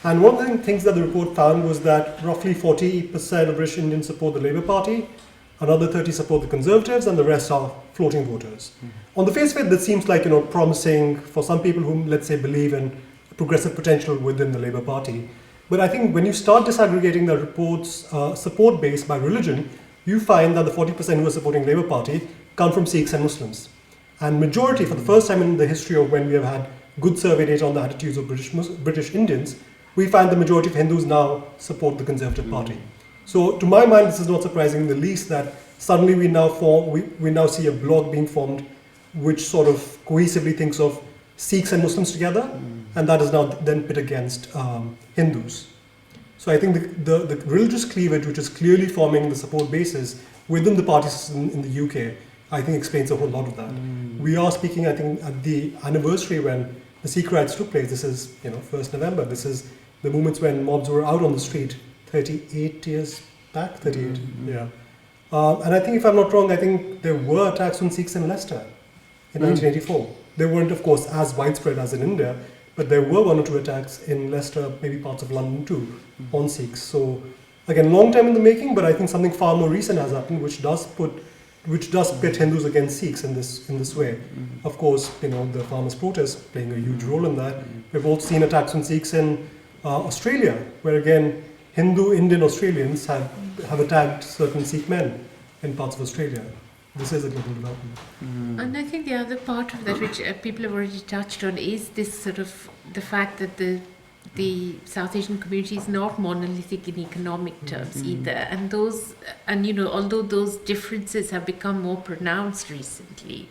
And one of the things that the report found was that roughly 40% of British Indians support the Labour Party, another 30% support the Conservatives, and the rest are floating voters. On the face of it, that seems like promising for some people who, let's say, believe in progressive potential within the Labour Party. But I think when you start disaggregating the report's support base by religion, you find that the 40% who are supporting Labour Party come from Sikhs and Muslims. And majority, for the first time in the history of when we have had good survey data on the attitudes of British Indians, we find the majority of Hindus now support the Conservative Party. So to my mind, this is not surprising in the least that suddenly we now see a bloc being formed which sort of cohesively thinks of Sikhs and Muslims together, and that is now then pit against Hindus. So I think the religious cleavage, which is clearly forming the support basis within the party system in the UK, I think explains a whole lot of that. We are speaking, I think, at the anniversary when the Sikh riots took place. This is, 1st November. This is the moments when mobs were out on the street 38 years back, 38, yeah. And I think, if I'm not wrong, I think there were attacks on Sikhs in Leicester in 1984. They weren't, of course, as widespread as in India, but there were 1 or 2 attacks in Leicester, maybe parts of London too, on Sikhs. So, again, long time in the making, but I think something far more recent has happened, which does pit Hindus against Sikhs in this way. Of course, the farmers' protests playing a huge role in that. We've also seen attacks on Sikhs in Australia, where again, Hindu Indian Australians have attacked certain Sikh men in parts of Australia. This is a global development.
And I think the other part of that, which people have already touched on, is this sort of the fact that the South Asian community is not monolithic in economic terms either, and although those differences have become more pronounced recently,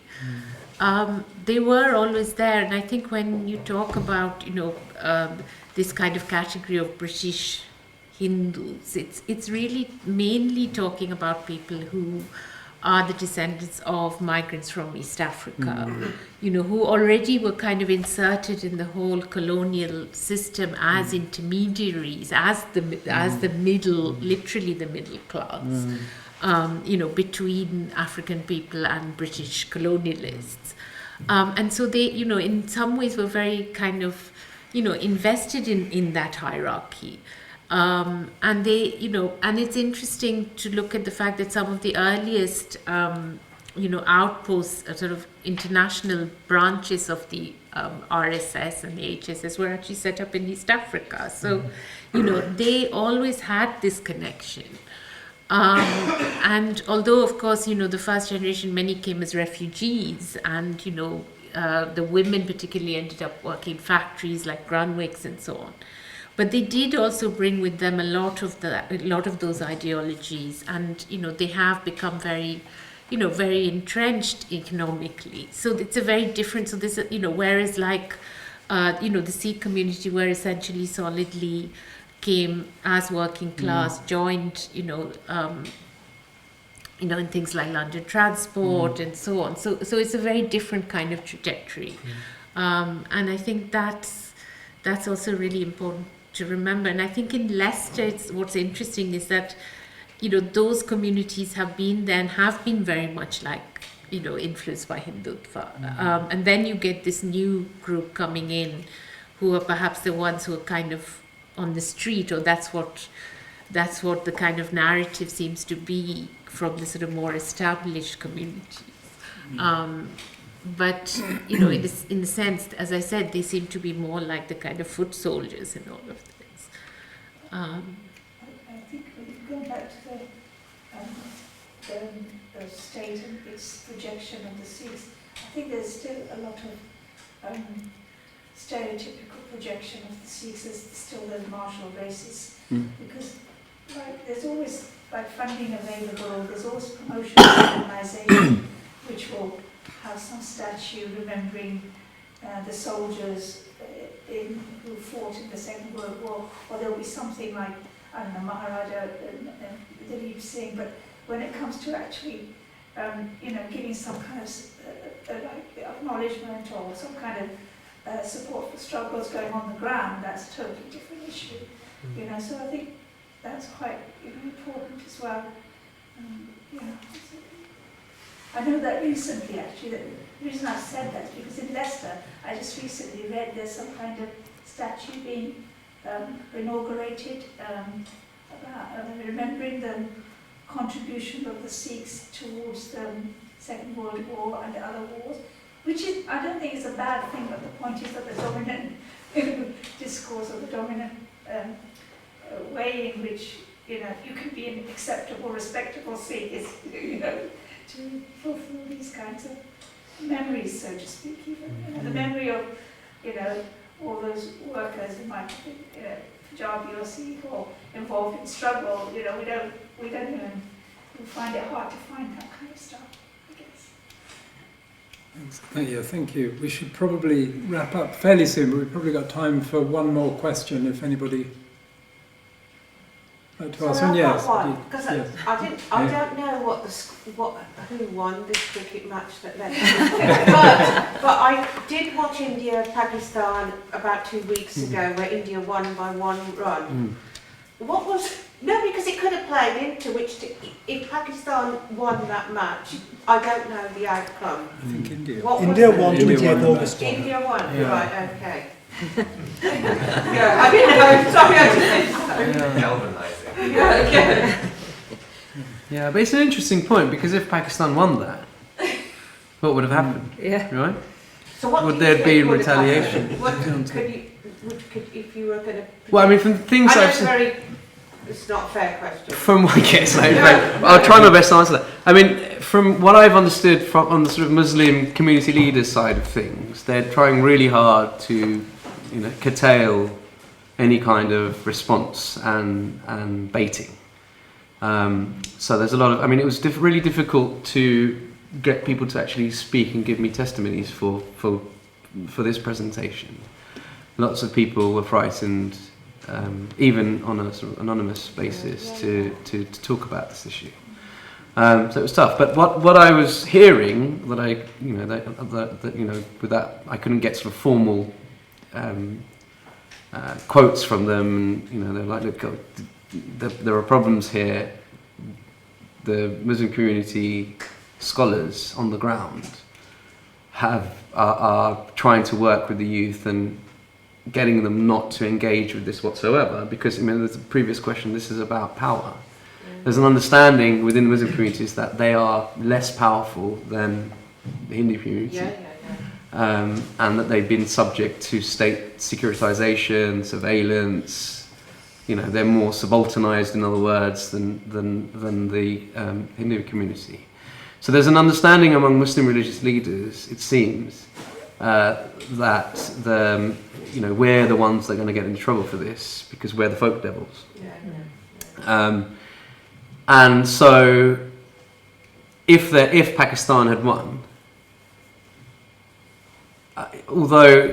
they were always there. And I think when you talk about this kind of category of British Hindus, it's really mainly talking about people who are the descendants of migrants from East Africa, who already were kind of inserted in the whole colonial system as intermediaries, as the middle, literally the middle class, between African people and British colonialists. And so they, in some ways were very kind of, invested in that hierarchy. And they, and it's interesting to look at the fact that some of the earliest, outposts, sort of international branches of the RSS and the HSS were actually set up in East Africa. So, they always had this connection. And although, of course, the first generation, many came as refugees, and, the women particularly ended up working in factories like Grunwicks and so on. But they did also bring with them a lot of those ideologies, and they have become very, very entrenched economically. So it's a very different. So this, whereas like, the Sikh community were essentially solidly came as working class, joined, in things like London Transport and so on. So it's a very different kind of trajectory, and I think that's also really important to remember. And I think in Leicester, what's interesting is that, those communities have been very much like, influenced by Hindutva. And then you get this new group coming in who are perhaps the ones who are kind of on the street, or that's what the kind of narrative seems to be from the sort of more established communities. But, it is, in the sense, as I said, they seem to be more like the kind of foot soldiers in all of this.
I think going back to the state and its rejection of the Sikhs, I think there's still a lot of stereotypical projection of the Sikhs as still the martial races, because there's always funding available, there's always promotion of organisation which will have some statue remembering the soldiers who fought in the Second World War, or there'll be something like, I don't know, Maharaja Dalip Singh, but when it comes to actually, giving some kind of acknowledgement or some kind of support for struggles going on the ground, that's a totally different issue. So I think that's quite important as well. I know that recently, actually, the reason I said that is because in Leicester, I just recently read there's some kind of statue being inaugurated about remembering the contribution of the Sikhs towards the Second World War and other wars, which is, I don't think is a bad thing, but the point is that the dominant discourse or the dominant way in which you can be an acceptable, respectable Sikh is to fulfill these kinds of memories, so to speak. Even the memory of you know, all those workers who might be Punjabi or Sikh or involved in struggle, you know, we don't even, we find it hard to find that kind of stuff, I guess.
Thank you. We should probably wrap up fairly soon, but we've probably got time for one more question if anybody like to ask one. Yes.
Because
yes.
I don't know who won this cricket match that led but I did watch India Pakistan about 2 weeks ago where India won by 1 run. What was because it could have played into if Pakistan won that match, I don't know the outcome.
I think India.
India won 28th August.
India won,
Yeah.
right, okay. Yeah, I didn't know, sorry, I didn't know.
Galvanising.
Yeah, okay.
Yeah, but it's an interesting point because if Pakistan won that, what would have happened?
Yeah.
Right?
So what
Would
do you
there
think
be
would have
retaliation?
happened? If you were going to...
Well, I mean, from things
I know
I've seen.
It's not a fair question.
From my guess, I'll try my best to answer that. I mean, from what I've understood from on the sort of Muslim community leaders side of things, they're trying really hard to, curtail any kind of response and baiting. So there's a lot of. I mean, it was really difficult to get people to actually speak and give me testimonies for this presentation. Lots of people were frightened. Even on a sort of anonymous basis to talk about this issue. So it was tough. But what I was hearing that with that I couldn't get sort of formal quotes from them. They're like, look, there are problems here. The Muslim community scholars on the ground are trying to work with the youth and getting them not to engage with this whatsoever, because there's a previous question, this is about power. There's an understanding within the Muslim communities that they are less powerful than the Hindu community, and that they've been subject to state securitization, surveillance. They're more subalternized, in other words, than the Hindu community. So there's an understanding among Muslim religious leaders, it seems, that we're the ones that are going to get into trouble for this because we're the folk devils. And so if Pakistan had won, although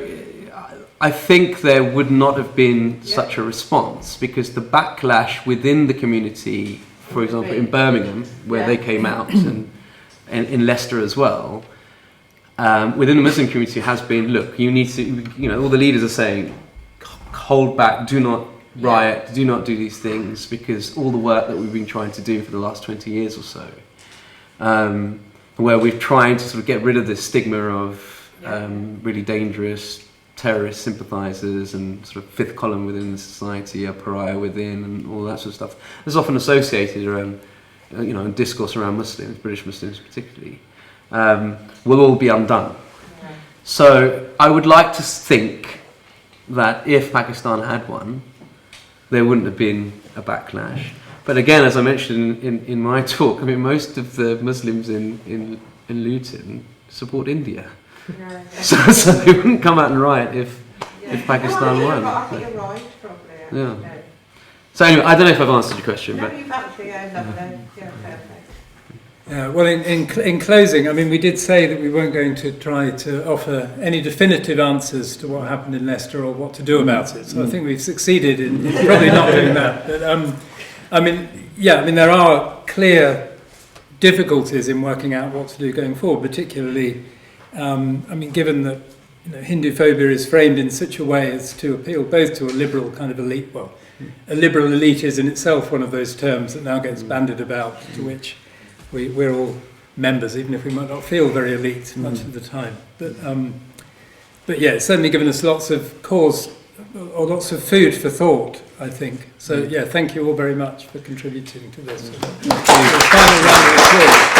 I think there would not have been such a response, because the backlash within the community, for example in Birmingham, where they came out, and in Leicester as well, within the Muslim community has been, look, you need to, all the leaders are saying, hold back, do not riot, do not do these things, because all the work that we've been trying to do for the last 20 years or so, where we've tried to sort of get rid of this stigma of really dangerous terrorist sympathisers and sort of fifth column within the society, a pariah within, and all that sort of stuff. It's often associated around, in discourse around Muslims, British Muslims particularly. Will all be undone. So I would like to think that if Pakistan had won, there wouldn't have been a backlash. But again, as I mentioned in my talk, I mean, most of the Muslims in Luton support India. So they wouldn't come out and riot if Pakistan won.
I think you're right, probably.
Yeah. So anyway, I don't know if I've answered your question, but
you've actually, lovely. Yeah, perfect.
Well, in closing, I mean, we did say that we weren't going to try to offer any definitive answers to what happened in Leicester or what to do about it. So I think we've succeeded in probably not doing that. But there are clear difficulties in working out what to do going forward, particularly, given that Hindu phobia is framed in such a way as to appeal both to a liberal kind of elite. Well, a liberal elite is in itself one of those terms that now gets bandied about, to which we're all members, even if we might not feel very elite much of the time. But it's certainly given us lots of cause or lots of food for thought, I think. So thank you all very much for contributing to this. Final round of applause.